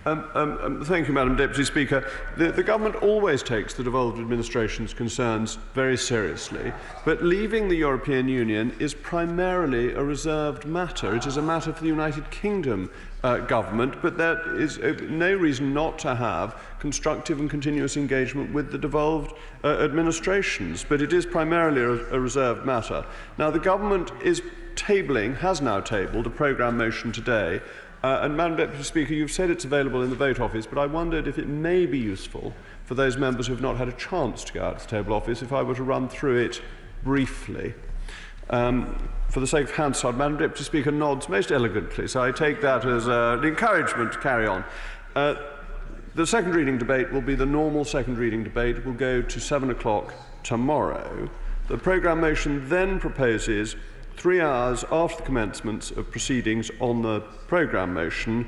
Thank you, Madam Deputy Speaker. The government always takes the devolved administration's concerns very seriously, but leaving the European Union is primarily a reserved matter. It is a matter for the United Kingdom government, but there is no reason not to have constructive and continuous engagement with the devolved administrations, but it is primarily a reserved matter. Now, the government has now tabled a programme motion today. And Madam Deputy Speaker, you've said it's available in the vote office, but I wondered if it may be useful for those members who have not had a chance to go out to the table office if I were to run through it briefly. For the sake of Hansard, Madam Deputy Speaker nods most elegantly, so I take that as an encouragement to carry on. The second reading debate will be the normal second reading debate. It will go to 7 o'clock tomorrow. The programme motion then proposes 3 hours after the commencement of proceedings on the programme motion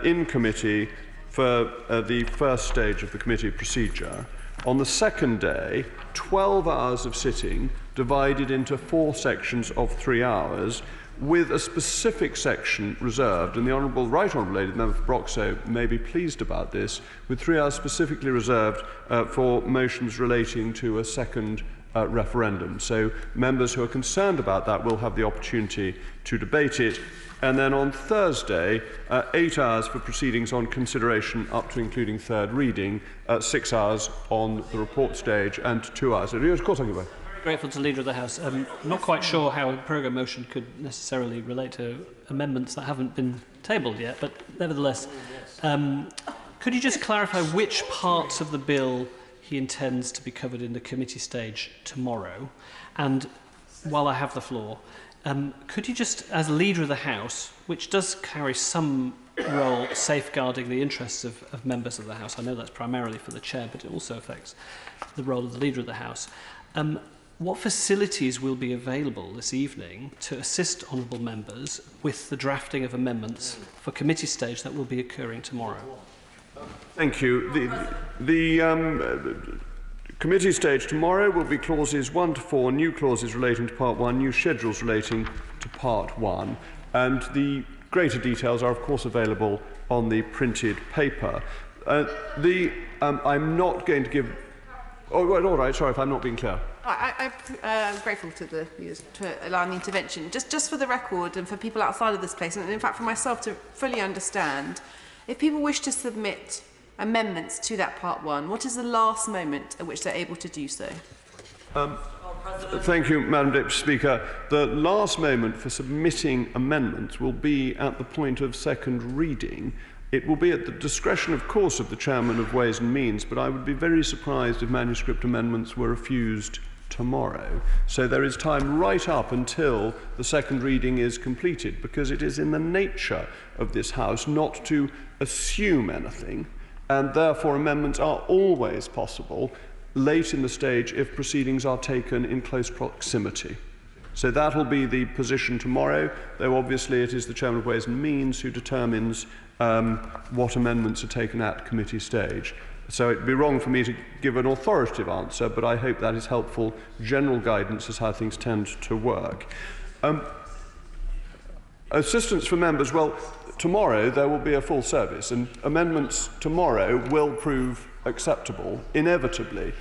in committee for the first stage of the committee procedure. On the second day, 12 hours of sitting divided into 4 sections of 3 hours, with a specific section reserved, and the Right Honourable Lady, the Member for Broxow, may be pleased about this, with 3 hours specifically reserved for motions relating to a second referendum. So members who are concerned about that will have the opportunity to debate it. And then on Thursday, 8 hours for proceedings on consideration up to including third reading, 6 hours on the report stage, and 2 hours. Of course, I'll give way. Grateful to the Leader of the House. I'm not quite sure how a programme motion could necessarily relate to amendments that haven't been tabled yet, but nevertheless, could you just clarify which parts of the bill he intends to be covered in the committee stage tomorrow? And while I have the floor, could you just, as Leader of the House, which does carry some role safeguarding the interests of members of the House, I know that's primarily for the Chair, but it also affects the role of the Leader of the House, what facilities will be available this evening to assist honourable members with the drafting of amendments for committee stage that will be occurring tomorrow? Thank you. The committee stage tomorrow will be clauses 1 to 4, new clauses relating to Part 1, new schedules relating to Part 1. And the greater details are, of course, available on the printed paper. I'm not going to give... Oh, all right, sorry if I'm not being clear. I'm grateful to the leaders for allowing the intervention. Just for the record and for people outside of this place, and in fact for myself to fully understand, if people wish to submit amendments to that Part 1, what is the last moment at which they're able to do so? Thank you, Madam Deputy Speaker. The last moment for submitting amendments will be at the point of second reading. It will be at the discretion, of course, of the Chairman of Ways and Means, but I would be very surprised if manuscript amendments were refused tomorrow. So there is time right up until the second reading is completed, because it is in the nature of this House not to assume anything, and therefore amendments are always possible late in the stage if proceedings are taken in close proximity. So that will be the position tomorrow, though obviously it is the Chairman of Ways and Means who determines what amendments are taken at committee stage. So it would be wrong for me to give an authoritative answer, but I hope that is helpful general guidance as how things tend to work. Assistance for members, well, tomorrow there will be a full service, and amendments tomorrow will prove acceptable, inevitably.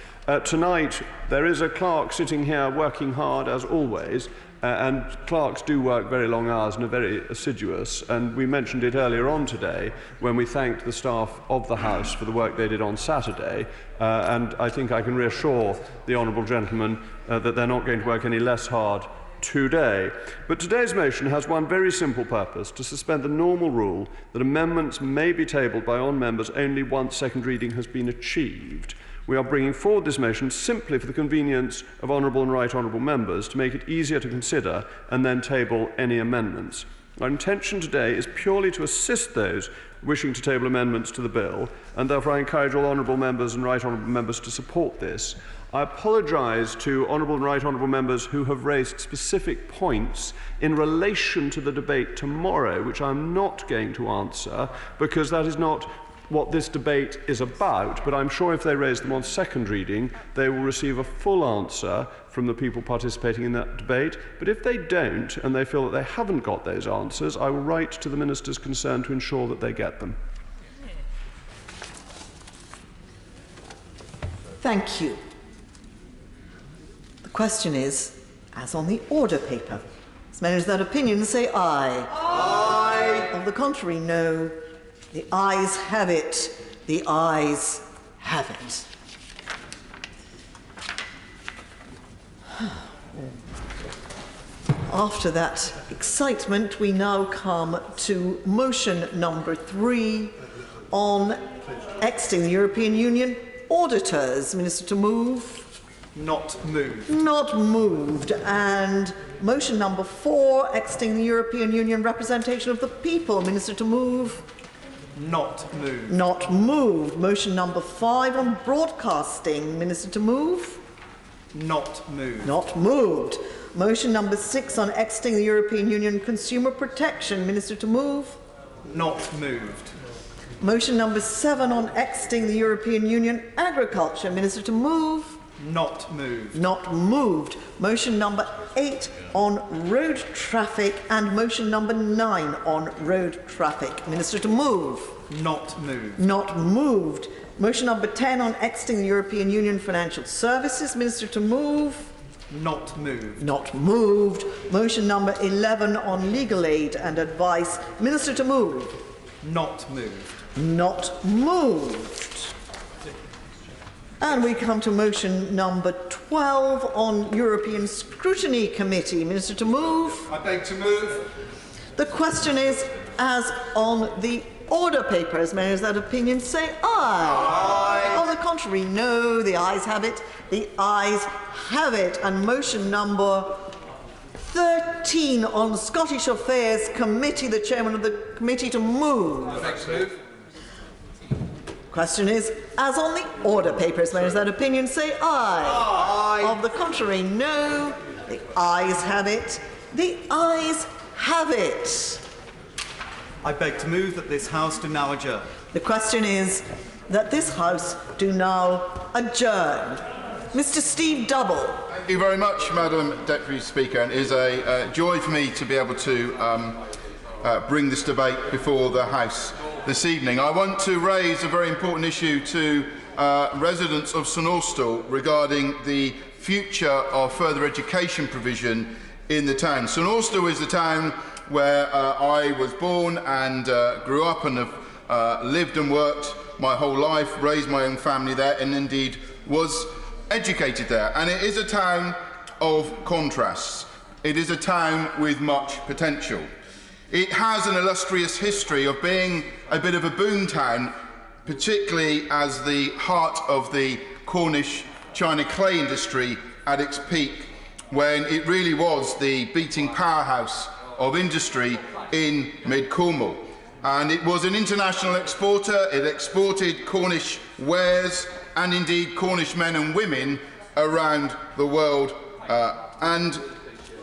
Tonight there is a clerk sitting here working hard as always, and clerks do work very long hours and are very assiduous, and we mentioned it earlier on today when we thanked the staff of the House for the work they did on Saturday, and I think I can reassure the honourable gentleman that they're not going to work any less hard today. But today's motion has one very simple purpose: to suspend the normal rule that amendments may be tabled by all members only once second reading has been achieved. We are bringing forward this motion simply for the convenience of honourable and right honourable members, to make it easier to consider and then table any amendments. Our intention today is purely to assist those wishing to table amendments to the bill, and therefore I encourage all honourable members and right honourable members to support this. I apologise to honourable and right honourable members who have raised specific points in relation to the debate tomorrow, which I'm not going to answer, because that is not what this debate is about, but I'm sure if they raise them on second reading, they will receive a full answer from the people participating in that debate. But if they don't, and they feel that they haven't got those answers, I will write to the ministers concerned to ensure that they get them. Thank you. The question is, as on the order paper. As many as that opinion say aye. Aye. On the contrary, no. The ayes have it. The ayes have it. After that excitement, we now come to motion number 3 on exiting the European Union auditors. Minister to move. Not moved. Not moved. And motion number 4, exiting the European Union representation of the people. Minister to move. Not moved. Not moved. Motion number 5 on broadcasting. Minister to move. Not moved. Not moved. Motion number 6 on exiting the European Union consumer protection. Minister to move. Not moved. Motion number 7 on exiting the European Union agriculture. Minister to move. Not moved. Not moved. Motion number 8 on road traffic, and motion number 9 on road traffic. Minister to move. Not moved. Not moved. Motion number 10 on exiting the European Union financial services. Minister to move. Not moved. Not moved. Motion number 11 on legal aid and advice. Minister to move. Not moved. Not moved. And we come to motion number 12 on European Scrutiny Committee. Minister to move. I beg to move. The question is, as on the order paper, as many as that opinion say aye. Aye. On the contrary, no. The ayes have it. The ayes have it. And motion number 13 on Scottish Affairs Committee, the chairman of the committee to move. I beg to move. Question is, as on the order paper, as many as that opinion say aye. Aye. Of the contrary, no. The ayes have it. The ayes have it. I beg to move that this House do now adjourn. The question is that this House do now adjourn. Mr. Steve Double. Thank you very much, Madam Deputy Speaker. And it is a joy for me to be able to bring this debate before the House this evening. I want to raise a very important issue to residents of St Austell regarding the future of further education provision in the town. St Austell is the town where I was born and grew up and have lived and worked my whole life, raised my own family there, and indeed was educated there. And it is a town of contrasts. It is a town with much potential. It has an illustrious history of being a bit of a boom town, particularly as the heart of the Cornish China clay industry at its peak, when it really was the beating powerhouse of industry in mid-Cornwall. And it was an international exporter. It exported Cornish wares and indeed Cornish men and women around the world. And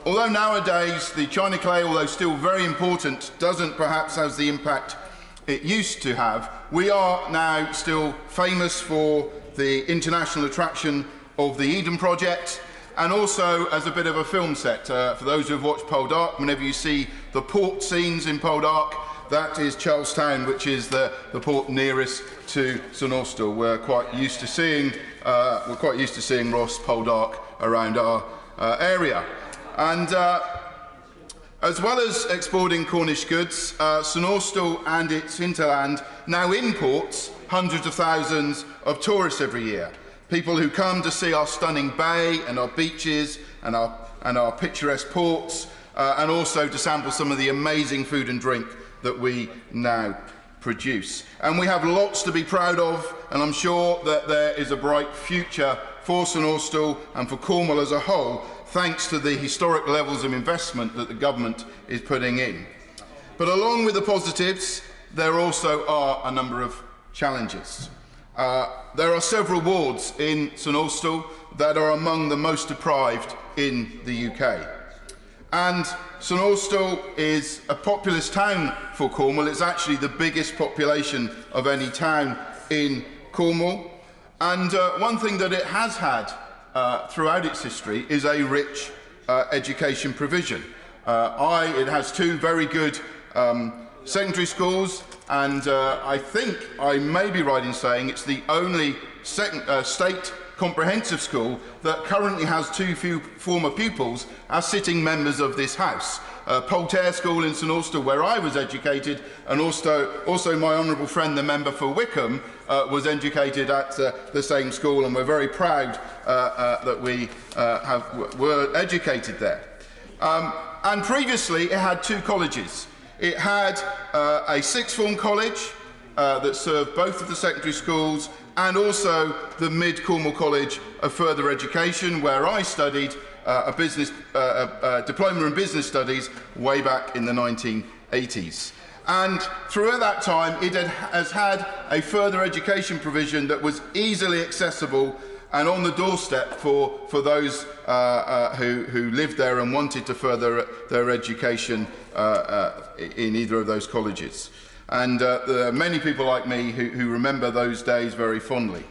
although nowadays the China clay, although still very important, doesn't perhaps have the impact it used to have, we are now still famous for the international attraction of the Eden Project, and also as a bit of a film set. For those who have watched Poldark, whenever you see the port scenes in Poldark, that is Charlestown, which is the port nearest to St Austell. We're quite used to seeing Ross, Poldark around our area. And as well as exporting Cornish goods, St Austell and its hinterland now imports hundreds of thousands of tourists every year. People who come to see our stunning bay and our beaches and our picturesque ports, and also to sample some of the amazing food and drink that we now produce. And we have lots to be proud of, and I'm sure that there is a bright future for St Austell and for Cornwall as a whole, thanks to the historic levels of investment that the government is putting in. But along with the positives, there also are a number of challenges. There are several wards in St Austell that are among the most deprived in the UK. And St Austell is a populous town for Cornwall. It's actually the biggest population of any town in Cornwall. And one thing that it has had throughout its history is a rich education provision. It has two very good secondary schools, and I think I may be right in saying it's the only state comprehensive school that currently has two former pupils as sitting members of this House. Poltaire School in St Austell, where I was educated, and also my honourable friend, the member for Wickham, was educated at the same school, and we're very proud that we were educated there. And previously it had two colleges. It had a sixth form college that served both of the secondary schools, and also the Mid-Cornwall College of Further Education, where I studied a diploma in business studies way back in the 1980s. And throughout that time, it has had a further education provision that was easily accessible and on the doorstep for those who lived there and wanted to further their education in either of those colleges. And there are many people like me who remember those days very fondly.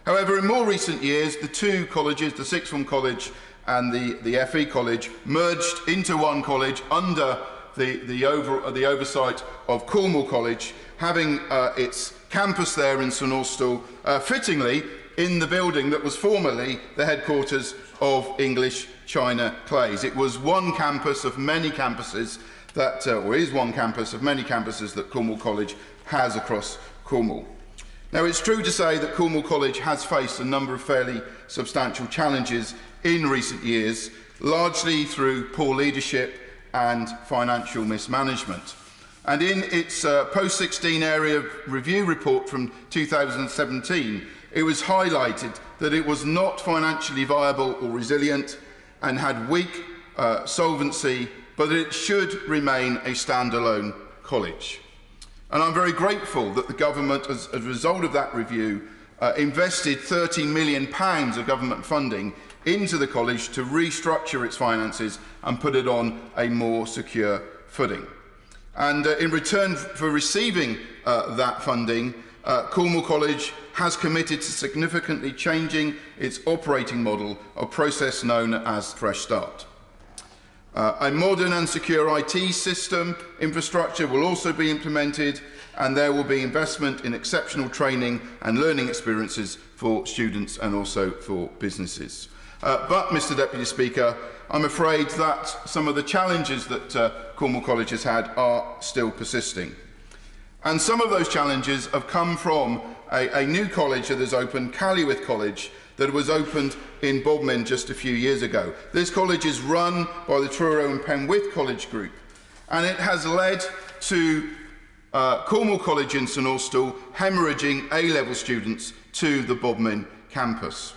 However, in more recent years, the two colleges, the Sixth Form College and the FE College, merged into one college under the oversight of Cornwall College, having its campus there in St Austell, fittingly in the building that was formerly the headquarters of English China Clays. It was one campus of many campuses that, or is one campus of many campuses that Cornwall College has across Cornwall. Now, it's true to say that Cornwall College has faced a number of fairly substantial challenges in recent years, largely through poor leadership and financial mismanagement. And in its post-16 area review report from 2017, it was highlighted that it was not financially viable or resilient and had weak solvency, but that it should remain a standalone college. And I'm very grateful that the government, as a result of that review, invested £13 million of government funding into the college to restructure its finances and put it on a more secure footing. And in return for receiving that funding, Cornwall College has committed to significantly changing its operating model, a process known as Fresh Start. A modern and secure IT system infrastructure will also be implemented, and there will be investment in exceptional training and learning experiences for students and also for businesses. But, Mr Deputy Speaker, I'm afraid that some of the challenges that Cornwall College has had are still persisting. And some of those challenges have come from a new college that has opened, Callywith College, that was opened in Bodmin just a few years ago. This college is run by the Truro and Penwith College Group, and it has led to Cornwall College in St Austell hemorrhaging A-level students to the Bodmin campus.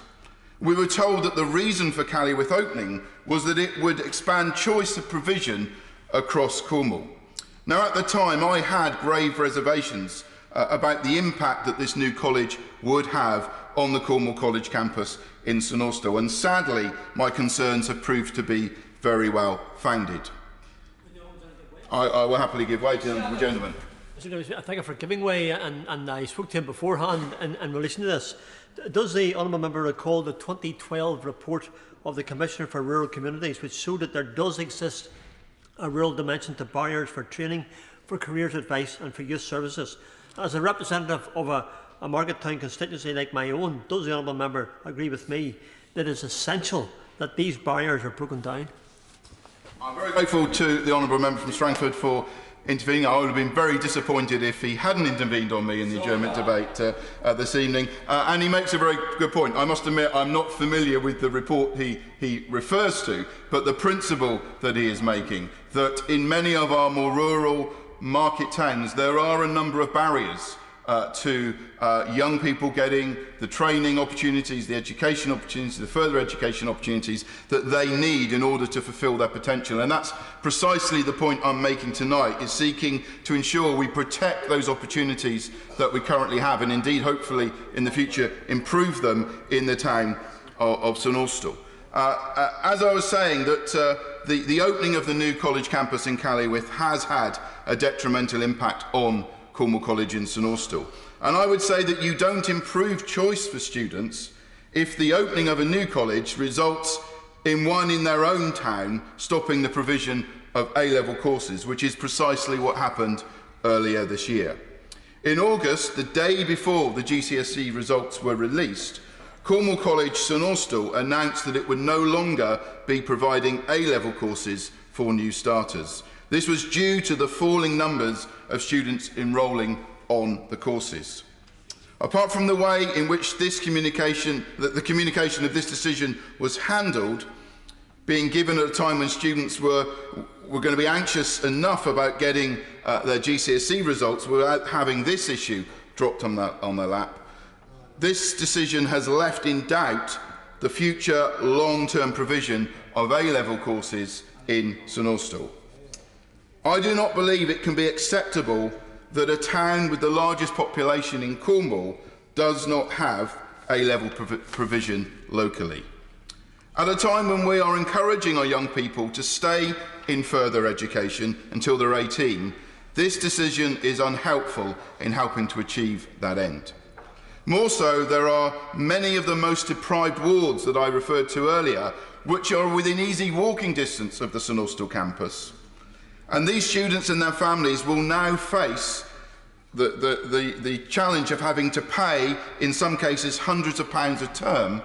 We were told that the reason for Callywyth opening was that it would expand choice of provision across Cornwall. Now, at the time, I had grave reservations about the impact that this new college would have on the Cornwall College campus in St Austell, and sadly, my concerns have proved to be very well founded. I will happily give way to the gentleman. I thank you for giving way, and I spoke to him beforehand in relation to this. Does the honourable member recall the 2012 report of the Commissioner for Rural Communities, which showed that there does exist a rural dimension to barriers for training, for careers advice and for youth services? As a representative of a market town constituency like my own, does the honourable member agree with me that it is essential that these barriers are broken down? I'm very grateful to the honourable member from Strangford for intervening. I would have been very disappointed if he hadn't intervened on me in the adjournment debate this evening. And he makes a very good point. I must admit I'm not familiar with the report he refers to, but the principle that he is making, that in many of our more rural market towns there are a number of barriers to young people getting the training opportunities, the education opportunities, the further education opportunities that they need in order to fulfil their potential. And that's precisely the point I'm making tonight, is seeking to ensure we protect those opportunities that we currently have, and indeed, hopefully, in the future, improve them in the town of St Austell. As I was saying, that the opening of the new college campus in Callywyth has had a detrimental impact on Cornwall College in St Austell. And I would say that you don't improve choice for students if the opening of a new college results in one in their own town stopping the provision of A-level courses, which is precisely what happened earlier this year. In August, the day before the GCSE results were released, Cornwall College St Austell announced that it would no longer be providing A-level courses for new starters. This was due to the falling numbers of students enrolling on the courses. Apart from the way in which the communication of this decision was handled, being given at a time when students were going to be anxious enough about getting their GCSE results without having this issue dropped on their lap, this decision has left in doubt the future long-term provision of A-level courses in St Austell. I do not believe it can be acceptable that a town with the largest population in Cornwall does not have A-level provision locally. At a time when we are encouraging our young people to stay in further education until they're 18, this decision is unhelpful in helping to achieve that end. More so, there are many of the most deprived wards that I referred to earlier, which are within easy walking distance of the St Austell campus. And these students and their families will now face the challenge of having to pay, in some cases, hundreds of pounds a term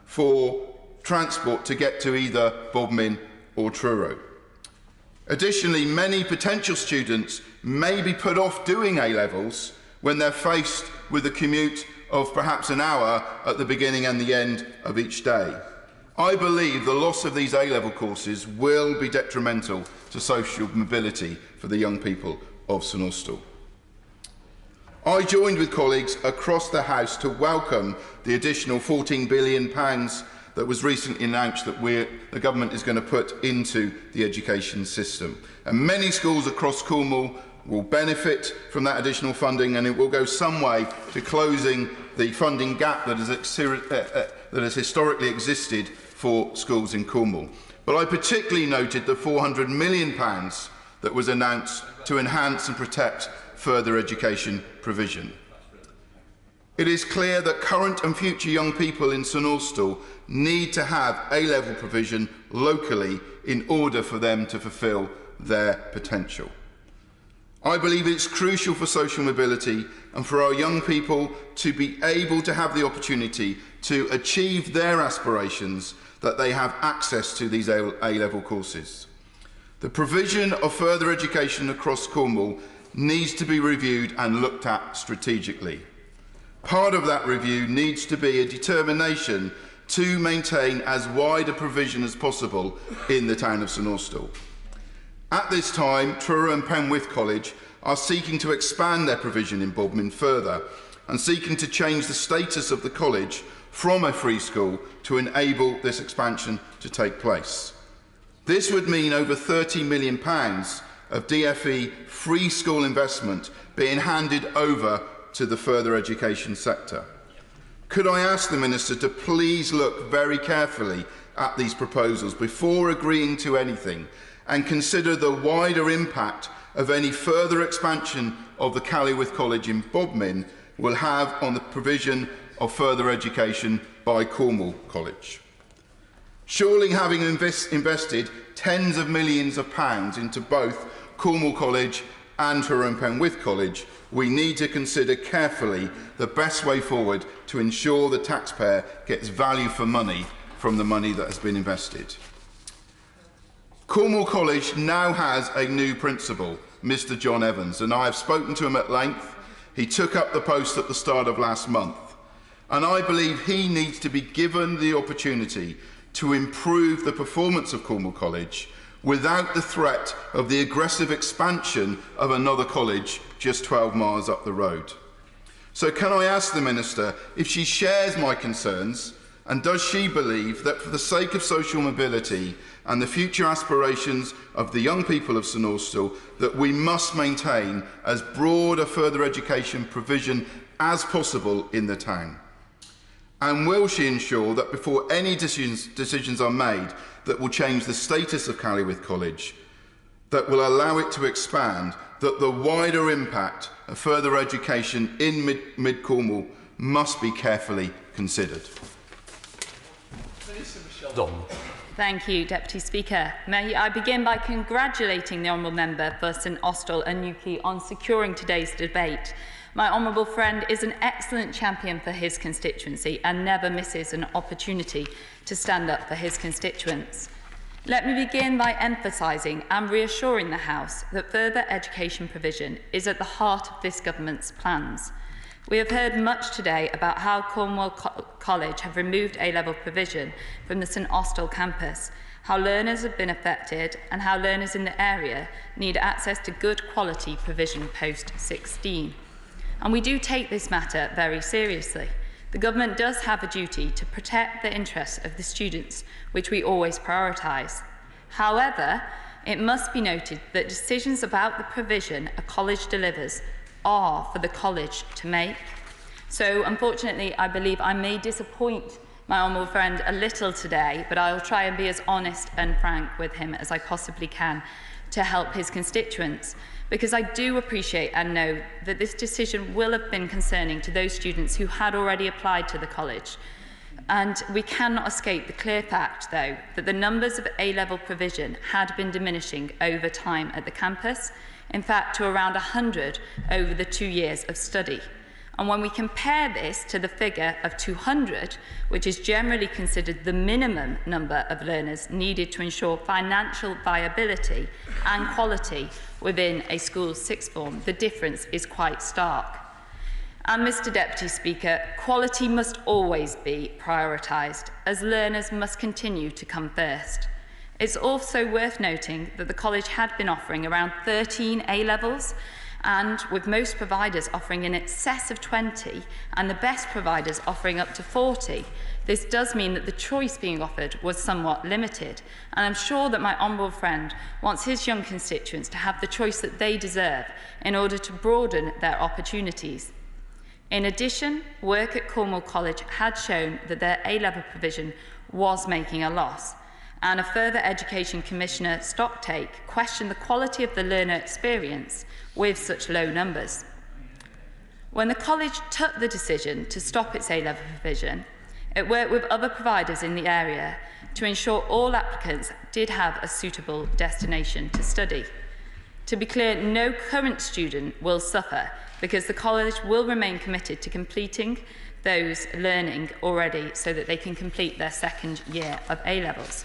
for transport to get to either Bodmin or Truro. Additionally, many potential students may be put off doing A-levels when they're faced with a commute of perhaps an hour at the beginning and the end of each day. I believe the loss of these A-level courses will be detrimental to social mobility for the young people of St Austell. I joined with colleagues across the House to welcome the additional £14 billion that was recently announced that the government is going to put into the education system. And many schools across Cornwall will benefit from that additional funding, and it will go some way to closing the funding gap that has historically existed for schools in Cornwall. But I particularly noted the £400 million that was announced to enhance and protect further education provision. It is clear that current and future young people in St Austell need to have A-level provision locally in order for them to fulfil their potential. I believe it's crucial for social mobility and for our young people to be able to have the opportunity to achieve their aspirations that they have access to these A-level courses. The provision of further education across Cornwall needs to be reviewed and looked at strategically. Part of that review needs to be a determination to maintain as wide a provision as possible in the town of St Austell. At this time, Truro and Penwith College are seeking to expand their provision in Bodmin further and seeking to change the status of the college from a free school to enable this expansion to take place. This would mean over £30 million of DFE free school investment being handed over to the further education sector. Could I ask the Minister to please look very carefully at these proposals before agreeing to anything and consider the wider impact of any further expansion of the Callywyth College in Bodmin will have on the provision of further education by Cornwall College? Surely, having invested tens of millions of pounds into both Cornwall College and Tyrone Penwith College, we need to consider carefully the best way forward to ensure the taxpayer gets value for money from the money that has been invested. Cornwall College now has a new principal, Mr. John Evans, and I have spoken to him at length. He took up the post at the start of last month, and I believe he needs to be given the opportunity to improve the performance of Cornwall College without the threat of the aggressive expansion of another college just 12 miles up the road. So can I ask the Minister if she shares my concerns, and does she believe that for the sake of social mobility and the future aspirations of the young people of St Austell, that we must maintain as broad a further education provision as possible in the town? And will she ensure that before any decisions are made that will change the status of Callywyth College, that will allow it to expand, that the wider impact of further education in mid Cornwall must be carefully considered? Thank you, Deputy Speaker. May I begin by congratulating the Honourable Member for St Austell and Newquay on securing today's debate. My honourable friend is an excellent champion for his constituency and never misses an opportunity to stand up for his constituents. Let me begin by emphasising and reassuring the House that further education provision is at the heart of this government's plans. We have heard much today about how Cornwall College have removed A-level provision from the St Austell campus, how learners have been affected and how learners in the area need access to good quality provision post-16. And we do take this matter very seriously. The government does have a duty to protect the interests of the students, which we always prioritise. However, it must be noted that decisions about the provision a college delivers are for the college to make. So, unfortunately, I believe I may disappoint my honourable friend a little today, but I will try and be as honest and frank with him as I possibly can to help his constituents, because I do appreciate and know that this decision will have been concerning to those students who had already applied to the college. And we cannot escape the clear fact, though, that the numbers of A-level provision had been diminishing over time at the campus, in fact to around 100 over the 2 years of study. And when we compare this to the figure of 200, which is generally considered the minimum number of learners needed to ensure financial viability and quality within a school's sixth form, the difference is quite stark. And Mr Deputy Speaker, quality must always be prioritised, as learners must continue to come first. It's also worth noting that the college had been offering around 13 A-levels, and with most providers offering in excess of 20 and the best providers offering up to 40, this does mean that the choice being offered was somewhat limited, and I'm sure that my honourable friend wants his young constituents to have the choice that they deserve in order to broaden their opportunities. In addition, work at Cornwall College had shown that their A-level provision was making a loss, and a further education commissioner, Stocktake, questioned the quality of the learner experience with such low numbers. When the college took the decision to stop its A-level provision, it worked with other providers in the area to ensure all applicants did have a suitable destination to study. To be clear, no current student will suffer because the college will remain committed to completing those learning already so that they can complete their second year of A-levels.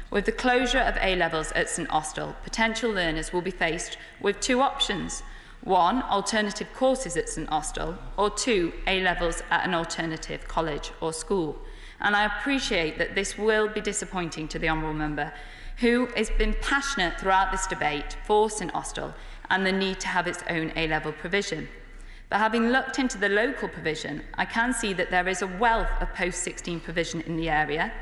With the closure of A-levels at St Austell, potential learners will be faced with two options. One, alternative courses at St Austell, or two, A-levels at an alternative college or school. And I appreciate that this will be disappointing to the honourable member, who has been passionate throughout this debate for St Austell and the need to have its own A-level provision. But having looked into the local provision, I can see that there is a wealth of post-16 provision in the area,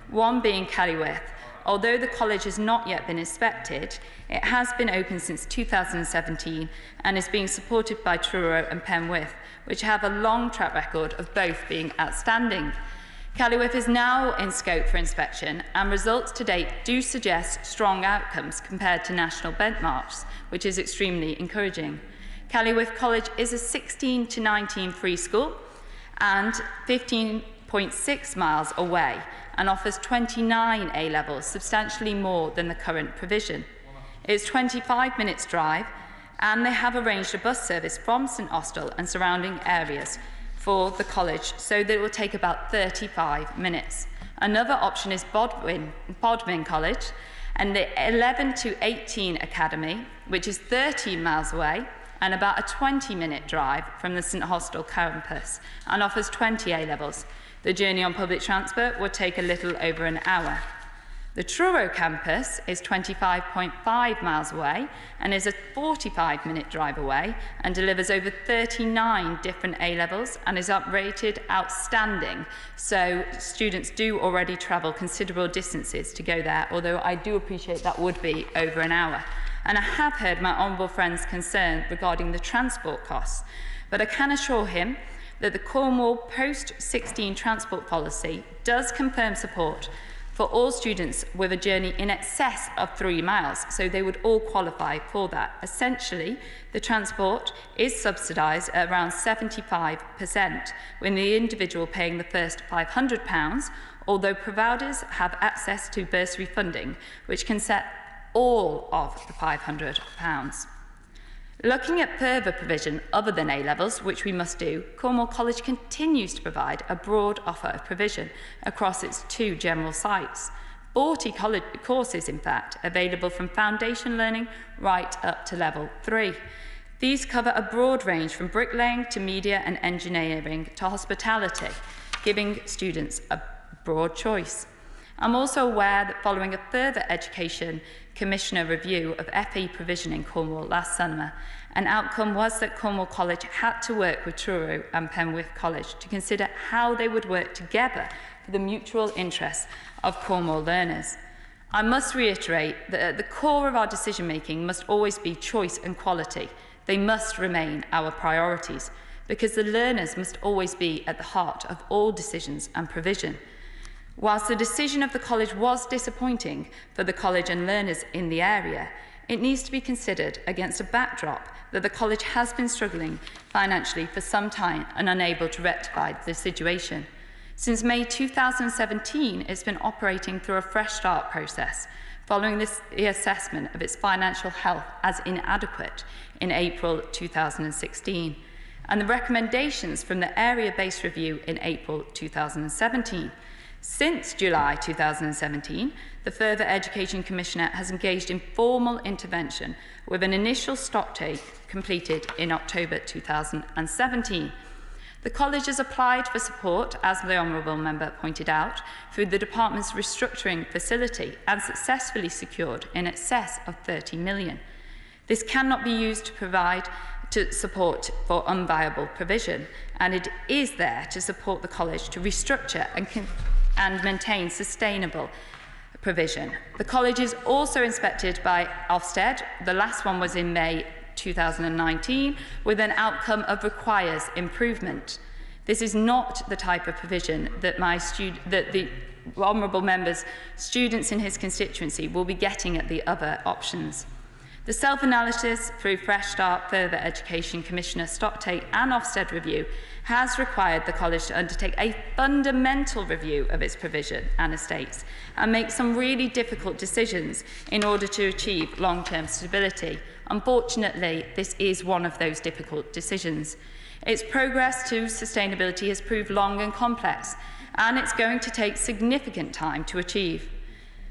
one being Callyworth. Although the college has not yet been inspected, it has been open since 2017 and is being supported by Truro and Penwith, which have a long track record of both being outstanding. Callyworth is now in scope for inspection, and results to date do suggest strong outcomes compared to national benchmarks, which is extremely encouraging. Callyworth College is a 16 to 19 free school and 15.6 miles away, and offers 29 A-levels, substantially more than the current provision. It's 25 minutes drive, and they have arranged a bus service from St Austell and surrounding areas for the college, so that it will take about 35 minutes. Another option is Bodmin College and the 11 to 18 Academy, which is 13 miles away and about a 20-minute drive from the St Austell campus, and offers 20 A-levels. The journey on public transport will take a little over an hour. The Truro campus is 25.5 miles away and is a 45-minute drive away, and delivers over 39 different A-levels and is uprated outstanding. So students do already travel considerable distances to go there, although I do appreciate that would be over an hour. And I have heard my honourable friend's concern regarding the transport costs, but I can assure him that the Cornwall post-16 transport policy does confirm support for all students with a journey in excess of 3 miles, so they would all qualify for that. Essentially, the transport is subsidised at around 75%, with the individual paying the first £500, although providers have access to bursary funding, which can set all of the £500. Looking at further provision other than A-levels, which we must do, Cornwall College continues to provide a broad offer of provision across its 2 general sites. 40 courses, in fact, available from foundation learning right up to level 3. These cover a broad range from bricklaying to media and engineering to hospitality, giving students a broad choice. I'm also aware that following a further Education Commissioner review of FE provision in Cornwall last summer, an outcome was that Cornwall College had to work with Truro and Penwith College to consider how they would work together for the mutual interests of Cornwall learners. I must reiterate that at the core of our decision-making must always be choice and quality. They must remain our priorities, because the learners must always be at the heart of all decisions and provision. Whilst the decision of the college was disappointing for the college and learners in the area, it needs to be considered against a backdrop that the college has been struggling financially for some time and unable to rectify the situation. Since May 2017, it's been operating through a fresh start process, following the assessment of its financial health as inadequate in April 2016, and the recommendations from the area-based review in April 2017. Since July 2017, the Further Education Commissioner has engaged in formal intervention, with an initial stocktake completed in October 2017. The college has applied for support, as the Honourable Member pointed out, through the Department's restructuring facility, and successfully secured in excess of £30 million. This cannot be used to provide support for unviable provision, and it is there to support the college to restructure and maintain sustainable provision. The college is also inspected by Ofsted. The last one was in May 2019, with an outcome of requires improvement. This is not the type of provision that the Honourable Member's students in his constituency will be getting at the other options. The self-analysis through Fresh Start, Further Education Commissioner Stocktake and Ofsted review has required the college to undertake a fundamental review of its provision and estates and make some really difficult decisions in order to achieve long-term stability. Unfortunately, this is one of those difficult decisions. Its progress to sustainability has proved long and complex, and it's going to take significant time to achieve.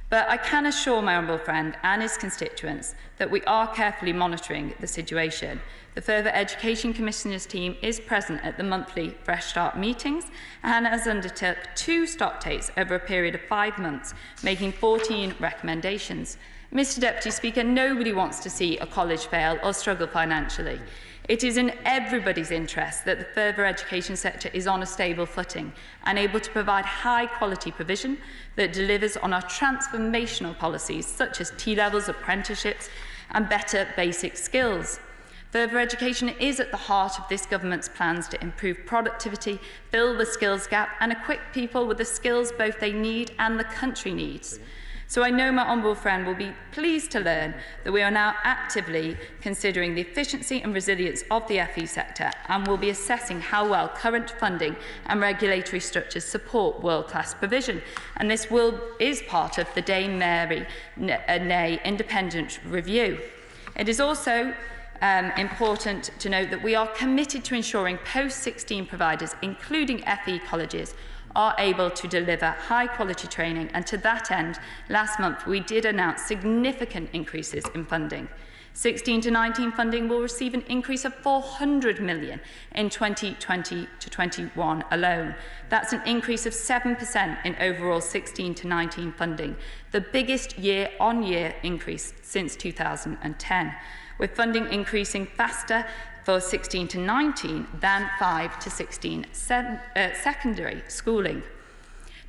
But I can assure my honourable friend and his constituents that we are carefully monitoring the situation. The Further Education Commissioner's team is present at the monthly Fresh Start meetings and has undertook 2 stocktakes over a period of 5 months, making 14 recommendations. Mr Deputy Speaker, nobody wants to see a college fail or struggle financially. It is in everybody's interest that the further education sector is on a stable footing and able to provide high-quality provision that delivers on our transformational policies such as T-levels, apprenticeships and better basic skills. Further education is at the heart of this government's plans to improve productivity, fill the skills gap and equip people with the skills both they need and the country needs. So I know my honourable friend will be pleased to learn that we are now actively considering the efficiency and resilience of the FE sector and will be assessing how well current funding and regulatory structures support world-class provision. And this is part of the Dame Mary Ney independent review. It is also important to note that we are committed to ensuring post-16 providers, including FE colleges, are able to deliver high-quality training, and to that end, last month we did announce significant increases in funding. 16 to 19 funding will receive an increase of £400 million in 2020 to 21 alone. That's an increase of 7% in overall 16 to 19 funding, the biggest year-on-year increase since 2010, with funding increasing faster for 16 to 19 than 5 to 16 secondary schooling.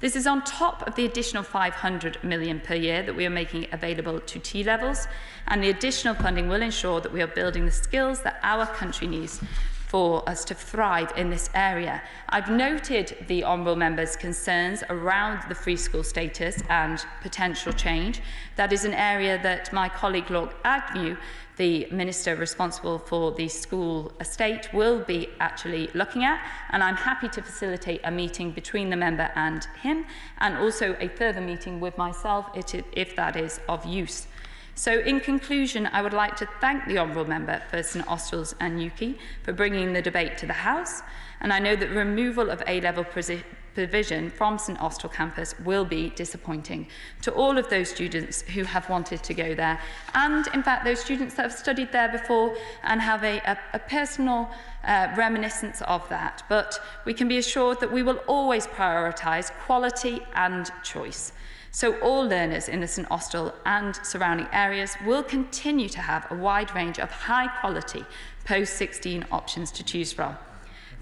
This is on top of the additional £500 million per year that we are making available to T-levels, and the additional funding will ensure that we are building the skills that our country needs for us to thrive in this area. I've noted the honourable member's concerns around the free school status and potential change. That is an area that my colleague Lord Agnew, the Minister responsible for the school estate, will be actually looking at, and I'm happy to facilitate a meeting between the member and him, and also a further meeting with myself if that is of use. So in conclusion, I would like to thank the honourable member for St Austell's and Newquay for bringing the debate to the House, and I know that removal of A-level provision from St Austell campus will be disappointing to all of those students who have wanted to go there, and in fact those students that have studied there before and have a personal reminiscence of that. But we can be assured that we will always prioritise quality and choice. So all learners in the St Austell and surrounding areas will continue to have a wide range of high-quality post-16 options to choose from.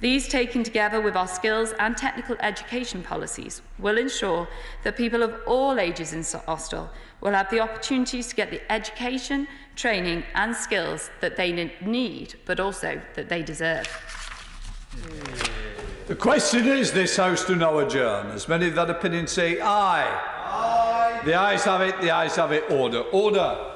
These, taken together with our skills and technical education policies, will ensure that people of all ages in St Austell will have the opportunities to get the education, training and skills that they need, but also that they deserve. The question is, this House do now adjourn. As many of that opinion say aye. Aye. The ayes have it, order. Order.